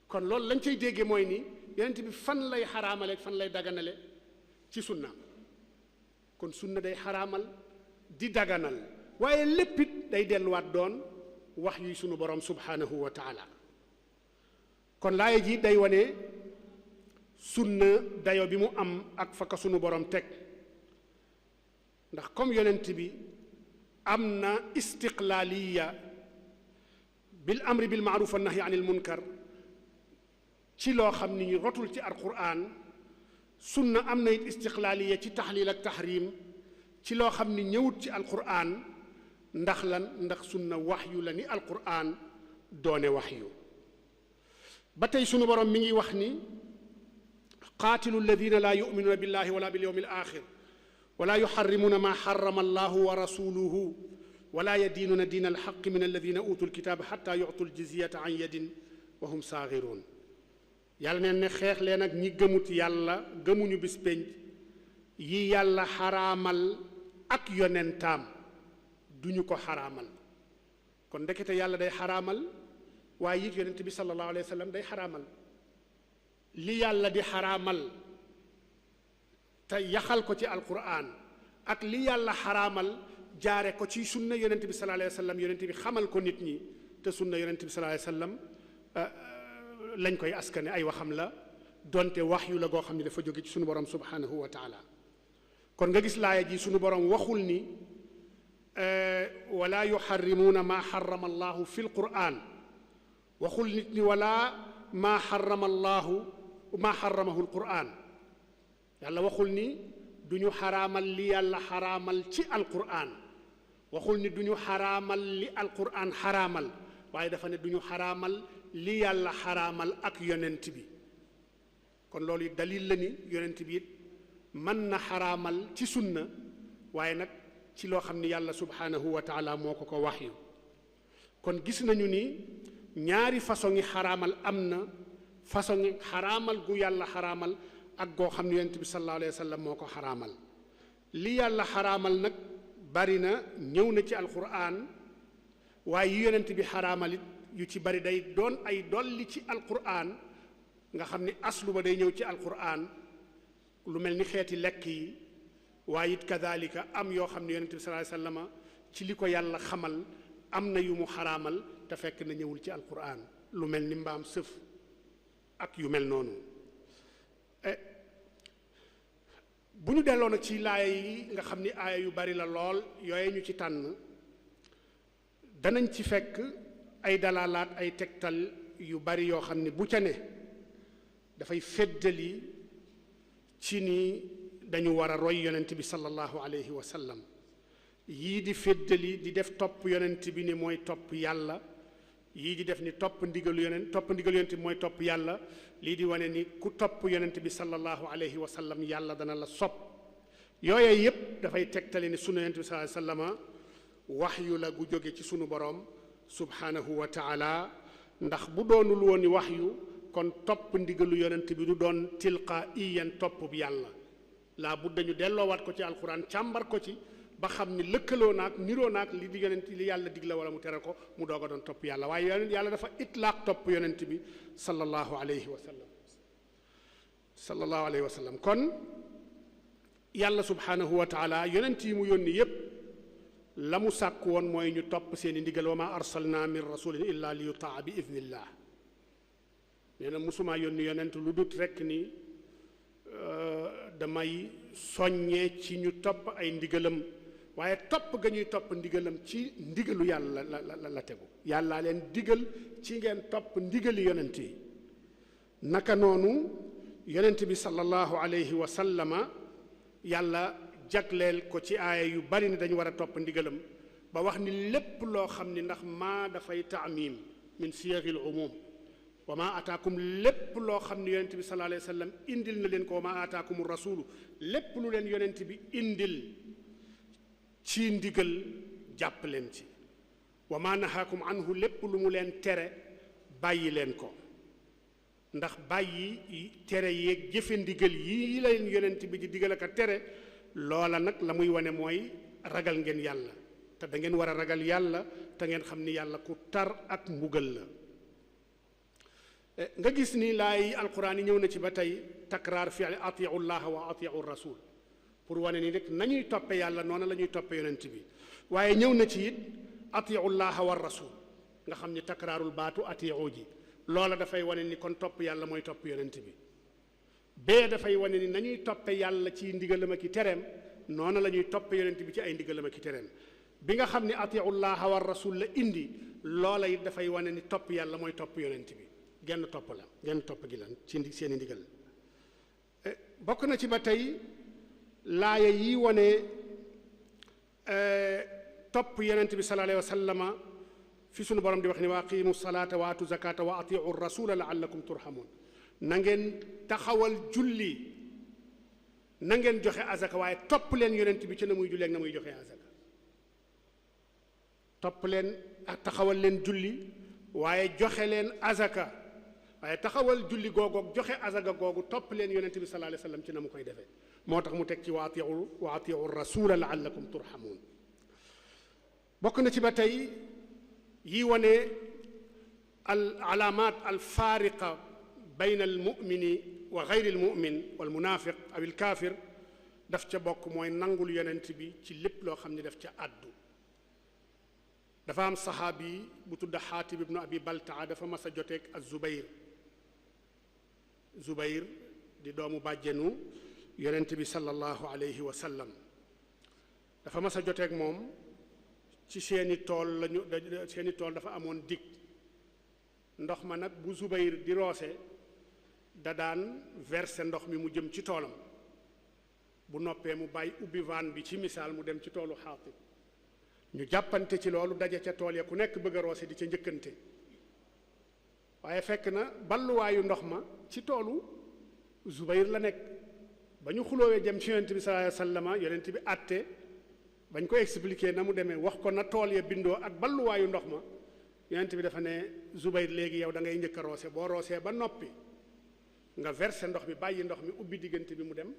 kon loolu lañ cay déggee mooy ni yonent bi fan lay xaraamale fan lay daganale ci sunnaam kon sunna day xaraamal di daganal waaye léppit day delluwaat doon wax yi sunu borom subhanahu wa taala kon laaya ji day wane sunna dayo bi mu am ak fa ka sunu borom teg ndax comme yonent bi am na istiqlaaliya bil amri bil maaruf wa nahyi anil munkar ci loo xam ni ñu rotul ci alquran sunna am na it istiqlaaliya ci taxliil ak taxrim ci loo xam ni ñëwut ci alquran ndax lan ndax sunna waxyu la ni alquran doone waxyu ba tey sunu borom mi ngi wax ni qaatilu alladina laa yuminuuna billahi wala bil yawmi al axir wala yuxarrimuuna maa xarama allahu wa rasuluhu wala yadiinuuna diina alxaqi min alladina utu lkitaaba xata yutu ljizyata an yadin wa hum saaxiruun yàlla neen ne xeex leen ak ñi gëmut yàlla gëmuñu bis pénc yi yàlla xaraamal ak yonentaam duñu ko xaraamal kon ndekete yàlla day xaraamal waaye it yonent bi sallallahu alayhi wa sallam day xaraamal li yàlla di xaraamal te yaxal ko ci alquran ak li yàlla xaraamal jaare ko ci sunna yonent bi sallallahu alayhi wa sallam yonent bi xamal ko nit ñi te sunna yonent bi sallallahu alayhi wa sallam lañ koy askane ay waxam la donte wax yu la goo xam ne dafa jóge ci sunu borom subhanahu wa taala kon nga gis laaya ji sunu borom waxul ni wala yuharrimuuna maa xarama allahu fi lquran waxul nit ni wala maa xarama allahu maa xaramahu lquran yàlla waxul ni du ñu xaraamal li yàlla xaraamal ci alquran waxul ni du ñu xaraamal li alquran xaraamal waaye dafa ne du ñu xaraamal li yàlla xaraamal ak yonent bi kon loolu it dalil la ni yonent bi it mën na xaraamal ci sunna waaye nag ci loo xam ni yàlla subhanahu wa taala moo ko wax yu kon gis nañu ni ñaari façon yi xaraamal am na façon yi xaraamal gu yàlla xaraamal ak goo xam ne yonent bi sallallahu alayhi wa sallam moo ko xaraamal li yàlla xaraamal nag bari na ñëw na ci alquran waaye yu yonent bi xaraamal it yu ci bari day doon ay dolli ci alquran nga xam ni aslu ba day ñëw ci alquran lu mel ni xeeti lekk yi waaye it kadalika am yoo xam ne yonent bi sallallahu alayhi wa sallam ci li ko yàlla xamal am na yu mu xaraamal te fekk na ñëwul ci alquran lu mel ni mbaam sëf ak yu mel noonu bu ñu delloo nag ci laaya yi nga xam ni aaya yu bari la lool yooye ñu ci tànn danañ ci fekk ay dalaalaat ay tegtal yu bari yoo xam ni bu ca ne dafay feddali ci ni dañu war a roy yonent bi sallallahu alayhi wa sallam yii di feddali di def topp yonent bi ni mooy topp yàlla yii di def ni topp ndigalu yonent bi mooy topp yàlla lii di wane ni ku topp yonent bi sallallahu alayhi wa sallam yàlla dana la sopp yooye yépp dafay tegtali ni sunu yonent bi sallallahu alayhi wa sallama wax yu la gu jóge ci sunu boroom subhanahu wa taala ndax bu doonul woon ni wax yu kon topp ndigalu yonent bi du doon tilqaiyan topp bi yàlla laa bu dañu delloowaat ko ci alquran càmbar ko ci ba xam ni lëkkaloo naag niroo naag li di yonent li yàlla digla wala mu tere ko mu doog a doon topp yàlla waaye yàlla dafa itlaaq topp yonent bi sallallahu alayhi wa sallam kon yàlla subhanahu wa taala yonent yi mu yónni yépp la mu sàkk woon mooy ñu topp seeni ndigal wa ma arsalna min rasulin illa li yutaa bi idnillah nee na musumaa yónni yonent lu dut rekk ni damay soññee ci ñu topp ay ndigalam waaye topp ga ñuy topp ndigalam ci ndigalu yàlla la tegu yàllaa leen digal ci ngeen topp ndigali yonent yi naka noonu yonent bi sallallahu alayhi wa sallama yàlla jagleel ko ci aaya yu bari ni dañu war a topp ndigalam ba wax ni lépp loo xam ni ndax maa dafay taamim min siyaghil umum wa maa ataakum lépp loo xam ne yonent bi sallallahu alayhi wa sallam indil na leen ko wa maa ataakumu rasulu lépp lu leen yonent bi indil ci ndigal jàpp leen ci wa maa nahaakum anhu lépp lu mu leen tere bàyyi leen ko ndax bàyyi tere yeeg jëfe ndigal yi leen yonent bi di digal ak a tere loola nag la muy wane mooy ragal ngeen yàlla te da ngeen war a ragal yàlla te ngeen xam ni yàlla ku tar ak mbugal la nga gis ni laay alquran yi ñëw na ci ba tey takraar fi atiu llaha wa atiu rasul pour wane ni rek nañuy toppe yàlla noonu la ñuy toppe yonent bi waaye ñëw na ci it atiu llaha wa rasul nga xam ni takraarul baatu atiu ji loola dafay wane ni kon topp yàlla mooy topp yonent bi bee dafay wane ni nañuy toppe yàlla ci ndigalam ak i tereem noonu la ñuy toppe yonent bi ci ay ndigalam ak i tereem bi nga xam ni atiu llaha wa rasul la indi loola it dafay wane ni topp yàlla mooy topp yonent bi genn topp la genn topp gi lan ci seeni ndigal bokk na ci ba tey laaya yi wane topp yonent bi sallallahu alayhi wa sallama fi sunu borom di wax ni wa aqimu salata wa atu zakata wa atiu rasula laallakum turhamun na ngeen taxawal julli na ngeen joxe azaka waaye topp leen yonent bi ci na muy julli ak na muy joxe azaka topp leen ak taxawal leen julli waaye joxe leen azaka waaye taxawal julli googoog joxe azaka googu topp leen yonent bi sallallahu alayhi wa sallam ci na mu koy defee moo tax mu teg ci wa atiu rasula laallakum turhamun bokk na ci ba tey yi wane al alaamaat al faariqa bayna al mumini wa gayri al mumin wal munafiq aw al kaafir daf ca bokk mooy nangul yonent bi ci lépp loo xam ne daf ca àddu dafa am saxaabi bu tudd xaatib ibnu abi baltaa dafa mas a joteeg az zubayr Zubayr di doomu bàjjenu yonent bi sallallahu alayhi wa sallam dafa mas a joteeg moom ci seeni tool dafa amoon dig ndox ma nag bu Zubayr di roose da daan verser ndox mi mu jëm ci toolam bu noppee mu bàyyi ubbi van bi ci misaal mu dem ci toolu Xaatib ñu jàppante ci loolu daje ca tool ya ku nekk bëgg a roose di ca njëkkante waaye fekk na balluwaayu ndox ma ci toolu Zubayr la nekk ba ñu xuloowee jëm ci yonent bi sallallahu alayhi wa sallam yonent bi àtte bañ ko expliquer na mu demee wax ko na tool ya bindoo ak balluwaayu ndox ma yonent bi dafa ne Zubayr léegi yow da ngay njëkk a roose boo roosee ba noppi nga verser ndox mi bàyyi ndox mi ubbi diggante bi mu dem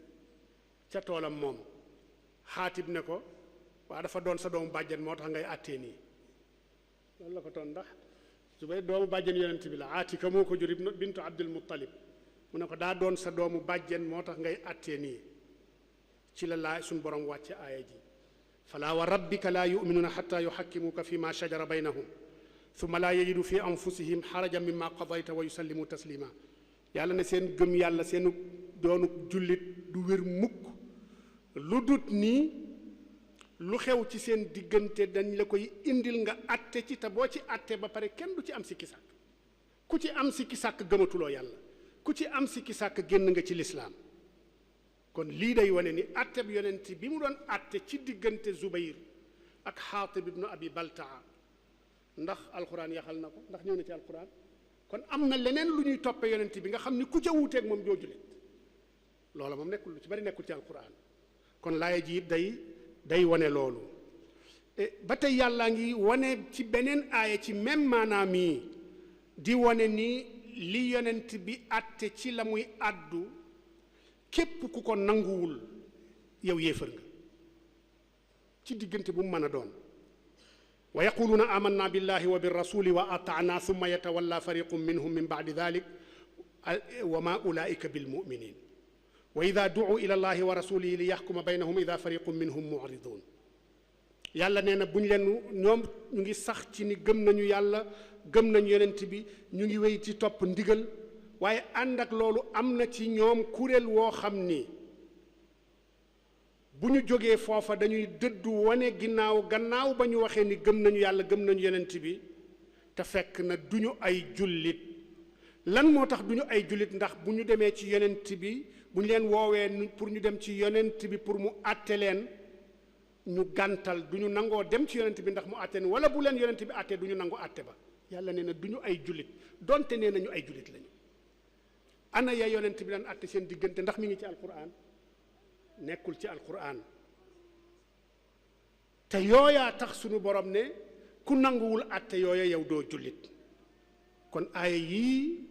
ca toolam moom Xaatib ne ko waa dafa doon sa doomu bàjjen moo tax ngay àttee nii loolu la ko toon ndax Zubayr doomu bàjjen yonent bi la Aatika moo ko jur bintu Abdul Muttalib mu ne ko daa doon sa doomu bàjjen moo tax ngay àttee nii ci la laa suñ borom wàcce aaya ji falaa wa rabbika laa yuminuuna xatta yuxakkimuuka fi ma shajara baynahum thumma laa yajidu fi anfusihim xarajan mimma qadayta wa yusallimu taslima yàlla ne seen gëm yàlla seenu doonu jullit du wér mukk lu dut nii lu xew ci seen diggante dañ la koy indil nga àtte ci te boo ci àtte ba pare kenn du ci am sikki sàkk ku ci am sikki sàkk gëmatuloo yàlla ku ci am sikki sàkk génn nga ci lislaam kon lii day wane ni àtte bi yonent bi mu doon àtte ci diggante Zubayr ak Xaatib ibnu Abi Baltaa ndax alquran yaxal na ko ndax ñëw na ci alquran kon am na leneen lu ñuy toppe yonent bi nga xam ni ku ca wuuteeg moom joojulit loola moom nekkul lu ci bari nekkul ci alquran kon laaya ji day wane loolu ba tey yàllaa ngi wane ci beneen aaya ci même maanaam yi di wane ni li yonent bi àtte ci la muy àddu képp ku ko nanguwul yow yéefar nga ci diggante bu mu mën a doon wa yaquluuna amanna billahi wa birrasuli wa ataana thumma yatawalla fariqun minhum min ba'di dhalik wa ma ulaika bilmuminin wa ida duu ila allahi wa rasulihi li yaxkuma baynahum ida fariqun minhum mu'ridun yàlla nee na bu ñu leen ñoom ñu ngi sax ci ni gëm nañu yàlla gëm nañu yonent bi ñu ngi wéy ci topp ndigal waaye ànd ak loolu am na ci ñoom kuréel woo xam ni bu ñu jógee foofa dañuy dëddu wane gannaaw ba ñu waxee ni gëm nañu yàlla gëm nañu yonent bi te fekk na du ñu ay jullit lan moo tax du ñu ay jullit ndax bu ñu demee ci yonent bi bu ñu leen woowee pour ñu dem ci yonent bi pour mu àtte leen ñu gàntal du ñu nangoo dem ci yonent bi ndax mu àtte leen wala bu leen yonent bi àttee du ñu nangu àtte ba yàlla nee na du ñu ay jullit donte nee nañu ay jullit lañu ana ya yonent bi daan àtte seen diggante ndax mi ngi ci alquran nekkul ci alquran te yooyaa tax sunu borom ne ku nanguwul àtte yooya yow doo jullit kon aaya yii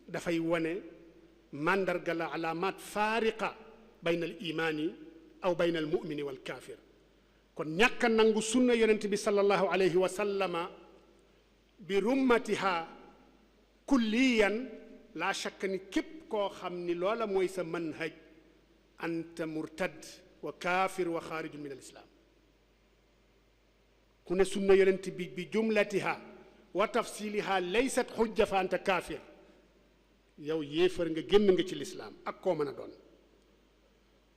dafay wane màndarga la alaamaat faariqa bayna al imaani aw bayna al mumini wal kaafir kon ñàkk a nangu sunna yonent bi sallallahu alayhi wa sallama bi rummatiha kulliyan laa shakk ni képp koo xam ni loola mooy sa manhaj anta murtad wa kaafir wa xaarijun min al islaam ku ne sunna yonent bi jumlatiha wa tafsiliha laysat xujja fa anta kaafir yow yéefar nga génn nga ci lislaam ak koo mën a doon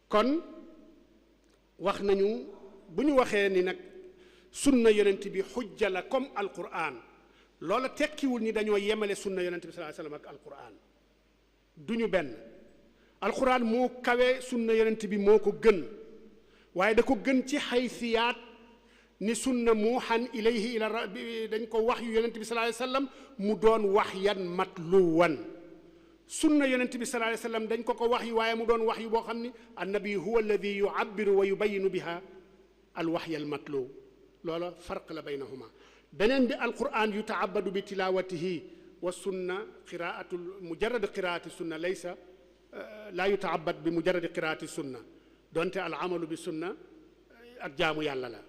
kon wax nañu bu ñu waxee ni nag sunna yonent bi xujja la comme alquran loola tekkiwul ni dañoo yemale sunna yonent bi sallallahu alayhi wasallam ak alquran du ñu benn alquran moo kawe sunna yonent bi moo ko gën waaye da ko gën ci xaysiyaat ni sunna muuxan ilayhi ila rabbi dañ ko wax yu yonent bi sallallahu alayhi wasallam mu doon waxyan matluwan sunna yonent bi sallallahu alayhi wasallam dañ ko wax yu waaye mu doon wax yu boo xam ni annabi huwa alladi yu'abbiru wa yubayinu biha alwaxya almatlu loola farq la baynahuma beneen bi alquran yutaabadu bi tilawatihi wa sunna qiraatu mujarrad qiraati sunna laysa laa yutaabad bi mujarrad qiraati sunna donte al amalu bi sunna ak jaamu yàlla la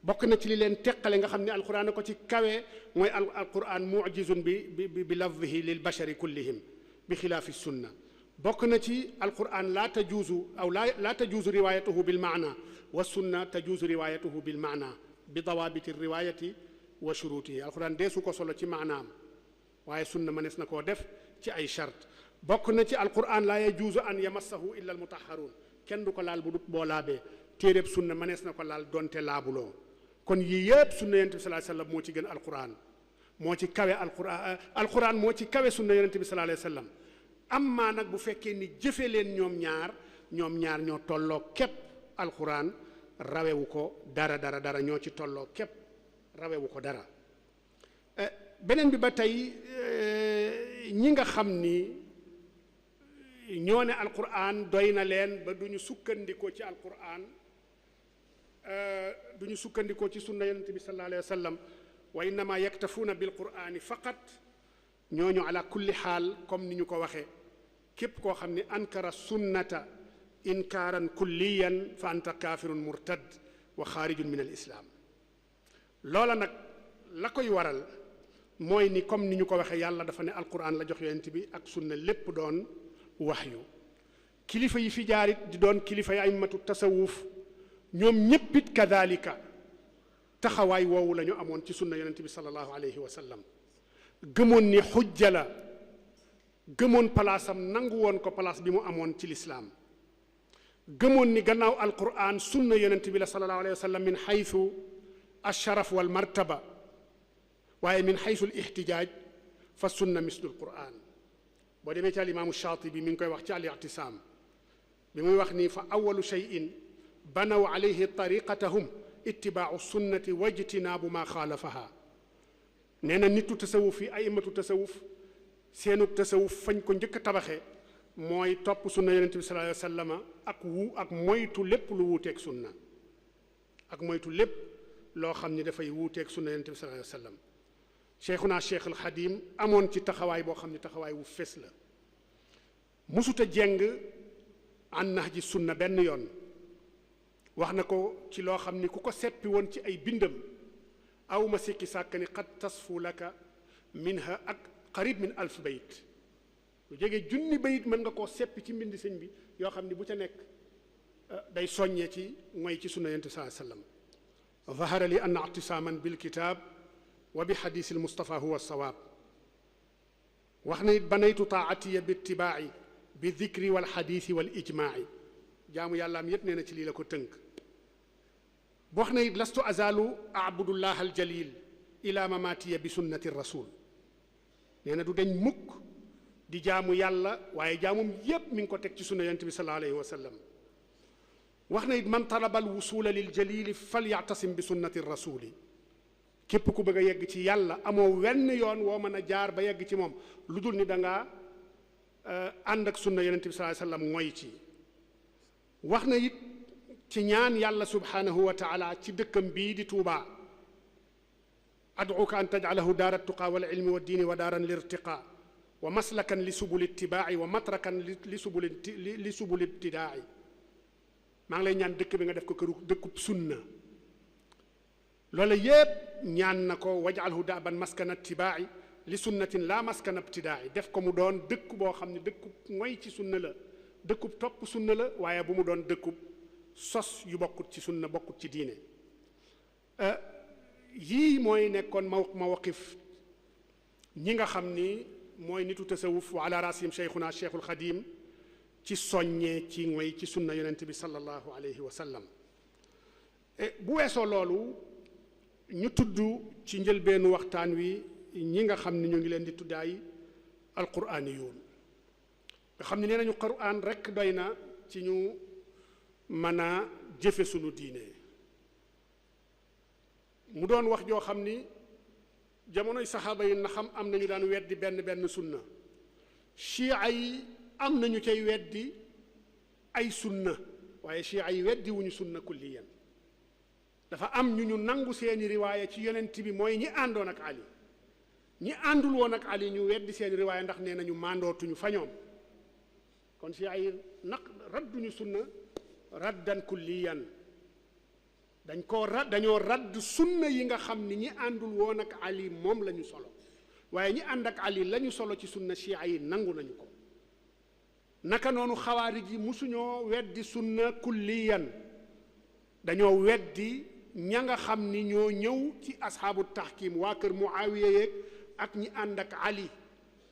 bokk na ci li leen teqale nga xam ne alquran a ko ci kawe mooy alquran mujizun bi lafdihi lil bashari kullihim bi xilaafi sunna bokk na ci alquran laa tajuuzu riwaayatuhu bil maana wa sunna tajuuzu riwaayatuhu bil maana bi dawaabiti riwaayati wa shuruutihi alquran deesu ko solo ci maanaam waaye sunna mënees na koo def ci ay charte bokk na ci alquran laa yajuuzu an yamassahu illa almutahharun kenn du ko laal bu dut boo laabee téeréb sunna mënees na ko laal donte laabuloo kon yii yëpp sunna yonent bi sallallahu alayhi wasallam moo ci gën alquran moo ci kawe alquran moo ci kawe sunna yonent bi sallallahu alayhi wasallam amma nag bu fekkee ni jëfe leen ñoom ñaar ñoo tolloo képp alquran rawewu ko dara ñoo ci tolloo képp rawewu ko dara beneen bi ba tey ñi nga xam ni ñoo ne alquran doy na leen ba duñu sukkandikoo ci alquran duñu sukkandikoo ci sunna yonent bi sallallahu alayhi wa sallam wa innama yaktafuuna bil qurani faqat ñooñu ala kulli xaal comme ni ñu ko waxee képp koo xam ne ankara sunnata inkaaran kulliyan fa anta kaafirun murtad wa xaarijun min al islam loola nag la koy waral mooy ni comme ni ñu ko waxee yàlla dafa ne alquran la jox yonent bi ak sunna lépp doon waxyu kilifa yi fi jaarit di doon kilifa yi aimatu tasawuf ñoom ñéppit kadalika taxawaay woowu la ñu amoon ci sunna yonent bi sallallahu alayhi wa sallam gëmoon ni xujja la gëmoon palaasam nangu woon ko palaas bi mu amoon ci lislaam gëmoon ni gannaaw alquran sunna yonent bi la sallallahu alayhi wa sallam min xaytu alsharaf wal martaba waaye min xaytu al ixtijaaj fa sunna mislu alquran boo demee ci alimaamu Shaatibi mi ngi koy wax ci al-i'tisaam bi muy wax ni fa awalu cheyin banaw alayhi tariqatahum ittibaau sunnati wajtinaabu ma xaalafaha nee na nitu tasawuf yi aimatu tasawuf seenu tasawuf fañ ko njëkk a tabaxe mooy topp sunna yonent bi sallallahu alayhi wa sallam ak moytu lépp lu wuuteeg sunna ak moytu lépp loo xam ni dafay wuuteeg sunna yonent bi sallallahu alayhi wa sallam cheikhuna cheikh al xadim amoon ci taxawaay boo xam ne taxawaay wu fes la musuta jeng an nahji sunna benn yoon wax na ko ci loo xam ni ku ko seppi woon ci ay bindam aw ma sikki sàkk ni qad tasfu laka minha ak qarib min alf bayit lu jege junni bayit mën nga koo seppi ci mbindi sëñ bi yoo xam ni bu ca nekk day soññee ci mooy ci sunna yonent sallallahu alayhi wasallam zahara li anna i'tisaaman bil kitaab wa bi xadiisil Mustafa huwa sawaab wax na it banaytu taatiya bi ittibaaci bi dikri wal xadiisi wal ijmaaci jaamu yàlla am yépp nee na ci lii la ko tënk wax na it lastu azaalu abudullah aljalil ila mamaatiya bi sunnati rasul nee na du deñ mukk di jaamu yàlla waaye jaamum yépp mi ngi ko teg ci sunna yonent bi sallallahu alayhi wa sallam wax na it man talaba alwusula lil jalili falyactasim bi sunnati rasuli képp ku bëgg a yegg ci yàlla amoo wenn yoon woo mën a jaar ba yegg ci moom lu dul ni da ngaa ànd ak sunna yonent bi sallallahu alayhi wasallam mooy ci wax na it ci ñaan yàlla subhanahu wa taala ci dëkkam bii di Tuubaa ad'uka an taj'alahu daara tuqaa wal ilmi wa diini wa daaran lirtiqaa wa maslakan li subul ittibaa'i wa matrakan li subul ibtidaa'i maa ngi lay ñaan dëkk bi nga def ko këru dëkkub sunna loola yépp ñaan na ko waj'alhu daaban maskana ittibaa'i li sunnatin la maskana ibtidaa'i def ko mu doon dëkk boo xam ne dëkkub mooy ci sunna la dëkkub topp sunna la waaye bu mu doon dëkkub sos yu bokkut ci sunna bokkut ci diine yii mooy nekkoon mawaqif ñi nga xam ni mooy nitu tasawuf wa ala rasim cheikhuna cheikhul xadim ci soññee ci mooy ci sunna yonent bi sallallahu alayhi wa sallam bu weesoo loolu ñu tudd ci njëlbeenu waxtaan wi ñi nga xam ni ñu ngi leen di tuddaay alquraaniyuun nga xam ne nee nañu quraan rekk doy na ci ñu mën a jëfe sunu diine mu doon wax joo xam ni jamonoy saxaaba yi na xam am nañu daan weddi benn sunna chia yi am nañu cay weddi ay sunna waaye chia yi weddi wuñu sunna kulliyan dafa am ñu nangu seeni riwaaya ci yonent bi mooy ñi àndoon ak Ali ñi àndul woon ak Ali ñu weddi seeni riwaaya ndax nee nañu màndootuñu fa ñoom kon chia yi nag radduñu sunna raddan kulliyan dañoo radd sunna yi nga xam ni ñi àndul woon ak Ali moom la ñu solo waaye ñi ànd ak Ali la ñu solo ci sunna chia yi nangu nañu ko naka noonu xawaarij yi musuñoo weddi sunna kulliyan dañoo weddi ña nga xam ni ñoo ñëw ci asxaabu tahkim waa kër Muawiya yeeg ak ñi ànd ak Ali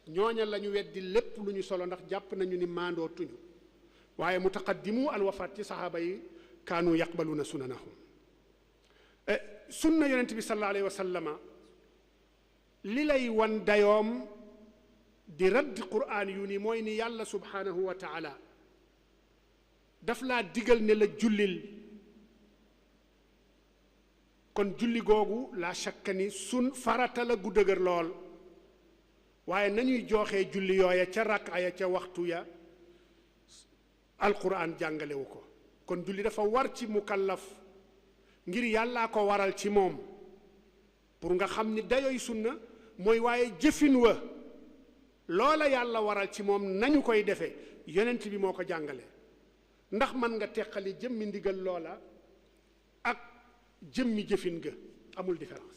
ñooña la ñu weddi lépp lu ñu solo ndax jàpp nañu ni maandoo tuñu waaye mutaqaddimu alwafaat ci saxaaba yi kaanu yaqbaluuna sunanahum sunna yonent bi sallallahu alayhi wa sallama li lay wan dayoom di raddi quraan yu ni mooy ni yàlla subhanahu wa taala daf laa digal ne la jullil kon julli googu laa shakka ni sun farata la gu dëgër lool waaye nañuy jooxee julli yooya ca rakka ya ca waxtu ya alquran jàngalewu ko kon julli dafa war ci mukallaf ngir yàllaa ko waral ci moom pour nga xam ni dayoy sunna mooy waaye jëfin wa loola yàlla waral ci moom nañu koy defee yonent bi moo ko jàngale ndax man nga teqali jëmmi ndigal loola ak jëmmi jëfin ga amul différence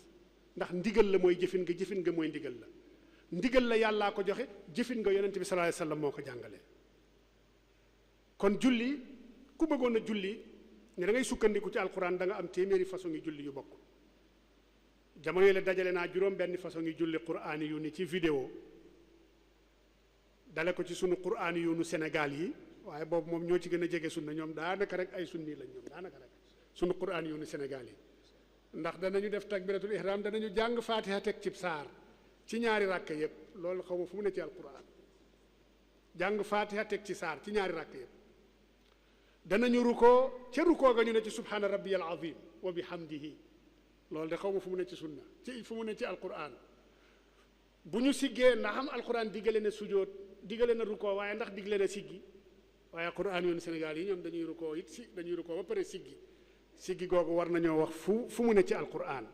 ndax ndigal la mooy jëfin ga mooy ndigal la ndigal la yàllaa ko joxe jëfin nga yonent bi sallallahu alayhi wasallam moo ko jàngale kon julli ku bëggoon a julli ne da ngay sukkandiku ci alquran da nga am téeméeri façon ngi julli yu bokk jamono yi la dajale naa juróom benn façon ngi julli quraan yu ni ci vidéo dale ko ci sunu quraan yu nu Sénégal yi waaye boobu moom ñoo ci gën a jege sunna ñoom daanaka rek ay sunni lañ ñoom daanaka rek sunu quraan yu nu Sénégal yi ndax danañu def takbiratul ihram danañu jàng fatiha teg cib saar ci ñaari ràkk yépp loolu xaw ma fu mu ne ci alquran jàng fatiha teg ci saar ci ñaari ràkk yépp danañu rukoo ca rukoo ga ñu ne ci subhaana rabbiyal azim wa bihamdihi loolu de xaw ma fu mu ne ci sunna ci fu mu ne ci alquran bu ñu siggee ndax am alquran diggale na sujoot diggale na rukoo waaye ndax diggale na siggi waaye alquran yoonu Sénégal yi ñoom dañuy rukoo it si dañuy rukoo ba pare siggi googu war nañoo wax fu mu ne ci alquran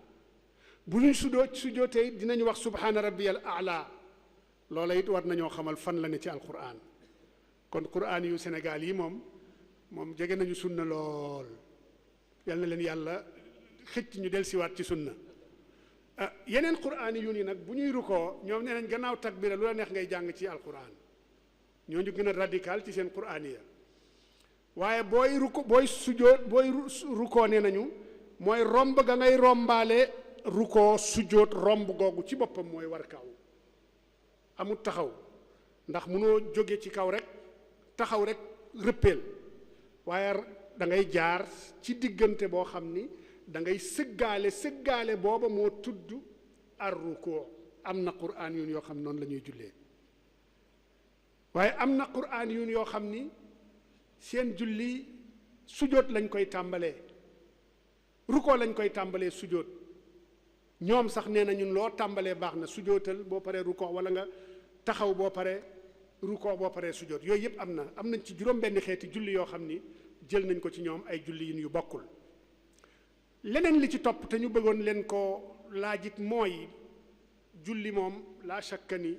bu ñu sujootee dinañu wax subhaana rabbiyal a'la loola it war nañoo xamal fan la ne ci alquran kon quran yu Sénégal yi moom jege nañu sunna lool yal na leen yàlla xëcc ñu del siwaat ci sunna yeneen quraan yu ni nag bu ñuy rukoo ñoom nee nañ gannaaw takbira lu la neex ngay jàng ci alquran ñoo ñu gën a radical ci seen quraan ya waaye booy rukoo nee nañu mooy romb ga ngay rombaale rukoo sujoot romb googu ci boppam mooy war kaw amul taxaw ndax munoo jóge ci kaw rek taxaw rek rëppeel waaye da ngay jaar ci diggante boo xam ni da ngay sëggaale booba moo tudd ar rukoo am na quraan yun yoo xam noonu la ñuy jullee waaye am na quraan yun yoo xam ni seen julli sujoot lañ koy tàmbalee rukoo lañ koy tàmbalee sujoot ñoom sax nee na ñun loo tàmbalee baax na sujootal boo paree rukoo wala nga taxaw boo paree rukoo boo paree sujoot yooyu yëpp am nañ ci juróom benn xeeti julli yoo xam ni jël nañ ko ci ñoom ay julli yu bokkul leneen li ci topp te ñu bëggoon leen ko laajit mooy julli moom laa shakka ni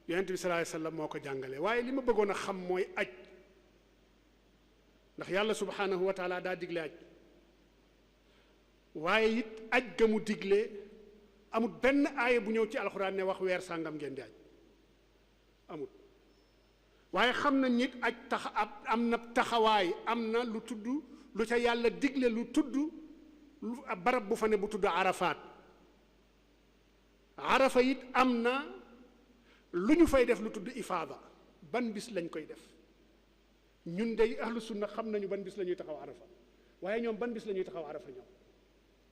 yonent bi sallallahu alayhi wasallam moo ko jàngale waaye li ma bëggoon a xam mooy aj ndax yàlla subhanahu wa taala daa digle aj waaye it aj ga mu digle amut benn aaya bu ñëw ci alxuraan ne wax weer sàngam ngeen di aj amut waaye xam na nit aj am na taxawaay am na lu tudd lu ca yàlla digle lu tudd lu barab bu fa ne bu tudd arafaat arafa it am na lu ñu fay def lu tudd ifaada ban bis lañ koy def ñun day ahlu sunna xam nañu ban bis la ñuy taxaw arafa waaye ñoom ban bis la ñuy taxaw arafa ñoom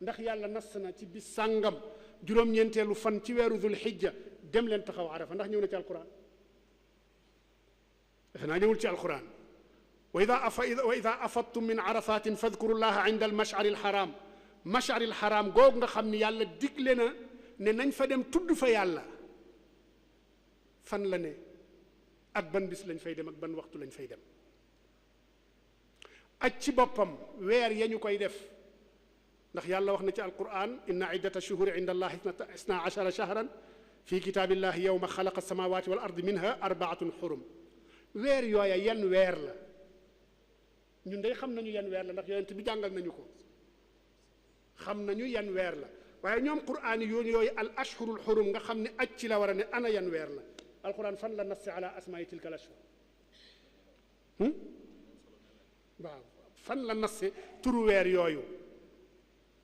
ndax yàlla nas na ci bis sàngam juróom-ñeenteelu fan ci weeru dul xijja dem leen taxaw arafa ndax ñëw na ci alquran defe naa ñëwul ci alquran wa ida afadtum min arafatin fadkuru llaha inda almashari alxaram mashari alxaram googu nga xam ni yàlla digle na ne nañ fa dem tudd fa yàlla fan la ne ak ban bis lañ fay dem ak ban waxtu lañ fay dem aj ci boppam weer ya ñu koy def ndax yàlla wax na ci alquran inna iddata shuhuri inda allahi isna ashara shahran fi kitaabillahi yawma xalaqa samawati wal ardi minha arbaatun xurum weer yooya yan weer la ñun day xam nañu yan weer la ndax yonent bi jàngal nañu ko xam nañu yan weer la waaye ñoom quraan yooyu al ashhurul xurum nga xam ne aj ci la war a ne ana yan weer la alquran fan la nassi ala asmaai tilka al ashhur waaw fan la nasse turu weer yooyu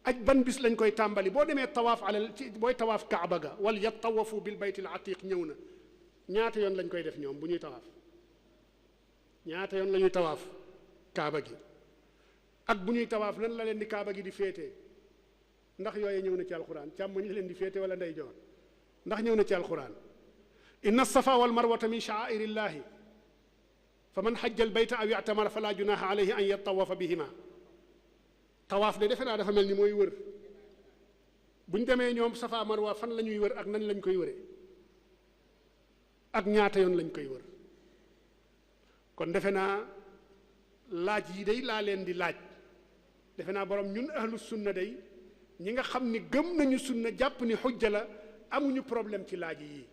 aj ban bis lañ koy tàmbali boo demee tawaaf alal ci booy tawaaf kaaba ga wal yatawafu bil baytil atiq ñëw na ñaata yoon lañ koy def ñoom bu ñuy tawaaf ñaata yoon la ñuy tawaaf kaaba gi ak bu ñuy tawaaf lan la leen di kaaba gi di féete ndax yooye ñëw na ci alquran càmmoñ la leen di féete wala ndeyjoor ndax ñëw na ci alquran inna safa wal marwata min sha'airillahi fa man hajja al bayta aw i'tamara fala junaha alayhi an yatawafa bihima tawaaf de defe naa dafa mel ni mooy wër buñ demee ñoom safa marwa fan la ñuy wër ak nañ lañ koy wëree ak ñaata yoon lañ koy wër kon defe naa laaj yi day laa leen di laaj defe naa borom ñun ahlu sunna day ñi nga xam ni gëm nañu sunna jàpp ni xujja la amuñu problème ci laaj yi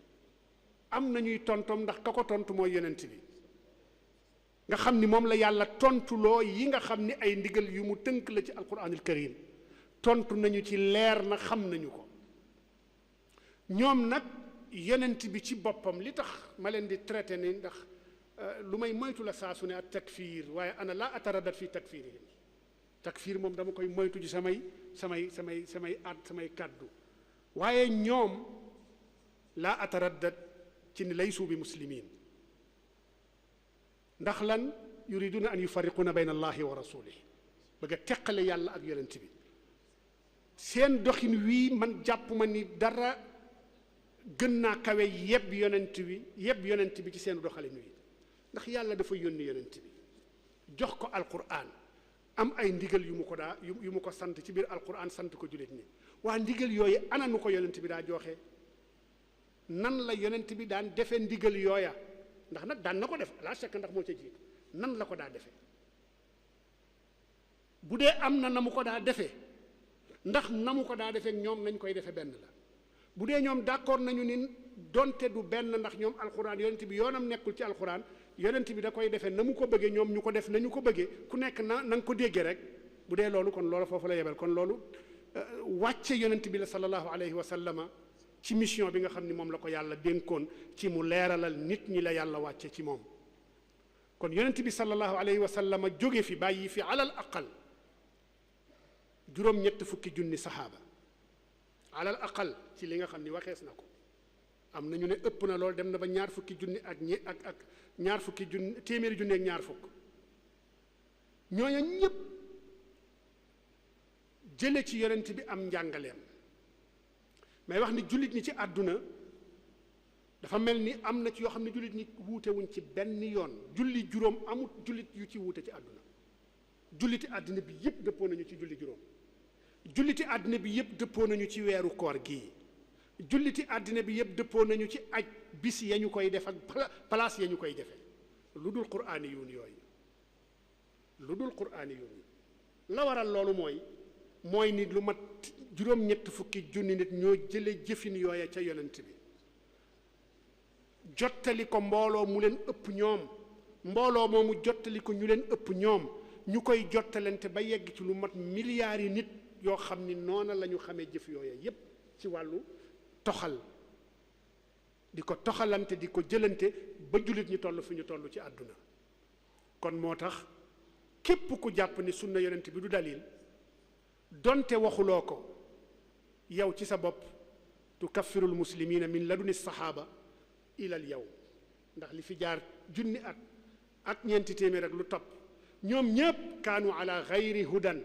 am nañuy tontom ndax ka ko tontu mooy yonent bi nga xam ni moom la yàlla tontuloo yi nga xam ni ay ndigal yu mu tënk la ci alquranul karim tontu nañu ci leer na xam nañu ko ñoom nag yonent bi ci boppam li tax ma leen di traité ni ndax lu may moytu la saa su ne ak takfiir waaye ana laa ataradat fi takfiirihim takfiir moom dama koy moytu ci samay kàddu waaye ñoom laa ataradat ci ni laysu bi muslimin ndax lan yuriduna an yufarriquna bayna allahi wa rasulihi bëgg a teqale yàlla ak yonent bi seen doxin wii man jàpp ma ni dara gën naa kawe yeb yonent bi ci seen doxalin wi ndax yàlla dafa yónni yonent bi jox ko alquran am ay ndigal yu mu ko sant ci biir alquran sant ko jullit ñi waa ndigal yooyu ana nu ko yonent bi daa joxe nan la yonent bi daan defe ndigal yooya ndax nag daan na ko def la chèque ndax moo ca jiitu nan la ko daa defee bu dee am na mu ko daa defee ndax na mu ko daa defee ñoom nañ koy defe benn la bu dee ñoom d'accord nañu ni donte du benn ndax ñoom alxuraan yonent bi yoonam nekkul ci alxuraan yonent bi da koy defee na mu ko bëggee ñoom ñu ko def nañu ko bëggee ku nekk na nga ko déggee rek bu dee loolu kon loolu foofu la yebal kon loolu wàcce yonent bi la sallallahu alayhi wa sallama ci mission bi nga xam ni moom la ko yàlla dénkoon ci mu leeralal nit ñi la yàlla wàcce ci moom kon yonent bi sallallahu alayhi wa sallama jóge fi bàyyi fi alal aqal juróom-ñett fukki junni saxaaba alal aqal ci li nga xam ni waxees na ko am na ñu ne ëpp na lool dem na ba ñaar fukki junni ak ñaar fukki junni téeméeri junni ak ñaar fukk ñooñu ñëpp jële ci yonent bi am njàngaleem may wax ni jullit ñi ci àdduna dafa mel ni am na ci yoo xam ne jullit ñi wuute wuñ ci benn yoon julli juróom amut jullit yu ci wuute ci àdduna julliti àddina bi yëpp dëppoo nañu ci julli juróom julliti àddina bi yëpp dëppoo nañu ci weeru koor gii julliti àddina bi yëpp dëppoo nañu ci aj bis ya ñu koy def ak place ya ñu koy defee lu dul quraani yuun yooyu lu dul quraani yuun la waral loolu mooy ni lu mat juróom-ñett fukki junni nit ñoo jële jëfin yooya ca yonent bi jottali ko mbooloo mu leen ëpp ñoom mbooloo moomu jottali ko ñu leen ëpp ñoom ñu koy jottalante ba yegg ci lu mat milliards yi nit yoo xam ni noona la ñu xamee jëf yooya yépp ci wàllu toxal di ko toxalante di ko jëlante ba jullit ñi toll fi ñu toll ci àdduna kon moo tax képp ku jàpp ni sunna yonent bi du dalil donte waxuloo ko yow ci sa bopp tukaffirul muslimina min laduni saxaaba ilal yow ndax li fi jaar junni at ak ñeenti téeméer ak lu topp ñoom ñépp kaanu ala xayri hudan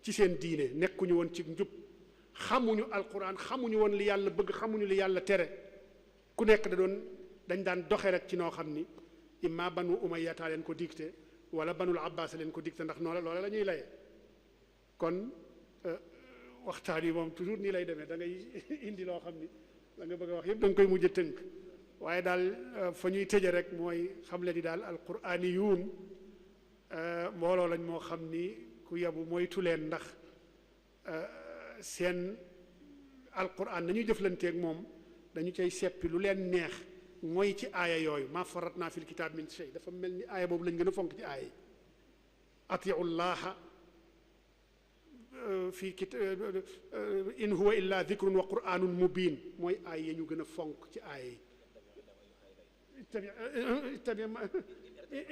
ci seen diine nekkuñu woon ci njub xamuñu alquran xamuñu woon li yàlla bëgg xamuñu li yàlla tere ku nekk dañ daan doxe rek ci noo xam ni imma banu umayyata leen ko dicté wala banul abbas leen ko dicté ndax noonu loola la ñuy laye kon waxtaan yi moom toujours nii lay demee da ngay indi loo xam ni da nga bëgg a wax yëpp da nga koy mujj a tënk waaye daal fa ñuy tëje rek mooy xamle ni daal alquraaniyuun mbooloo lañ moo xam ni ku yebu moytu leen ndax seen alquran nañuy jëflanteeg moom dañu cay seppi lu leen neex mooy ci aaya yooyu ma faratna fil kitaab min shay dafa mel ni aaya boobu lañ gën a fonk ci aaya yi atiu llaha fi in huwa illa dikrun wa qur'anun mubin mooy aaya yi ñu gën a fonk ci aaya yi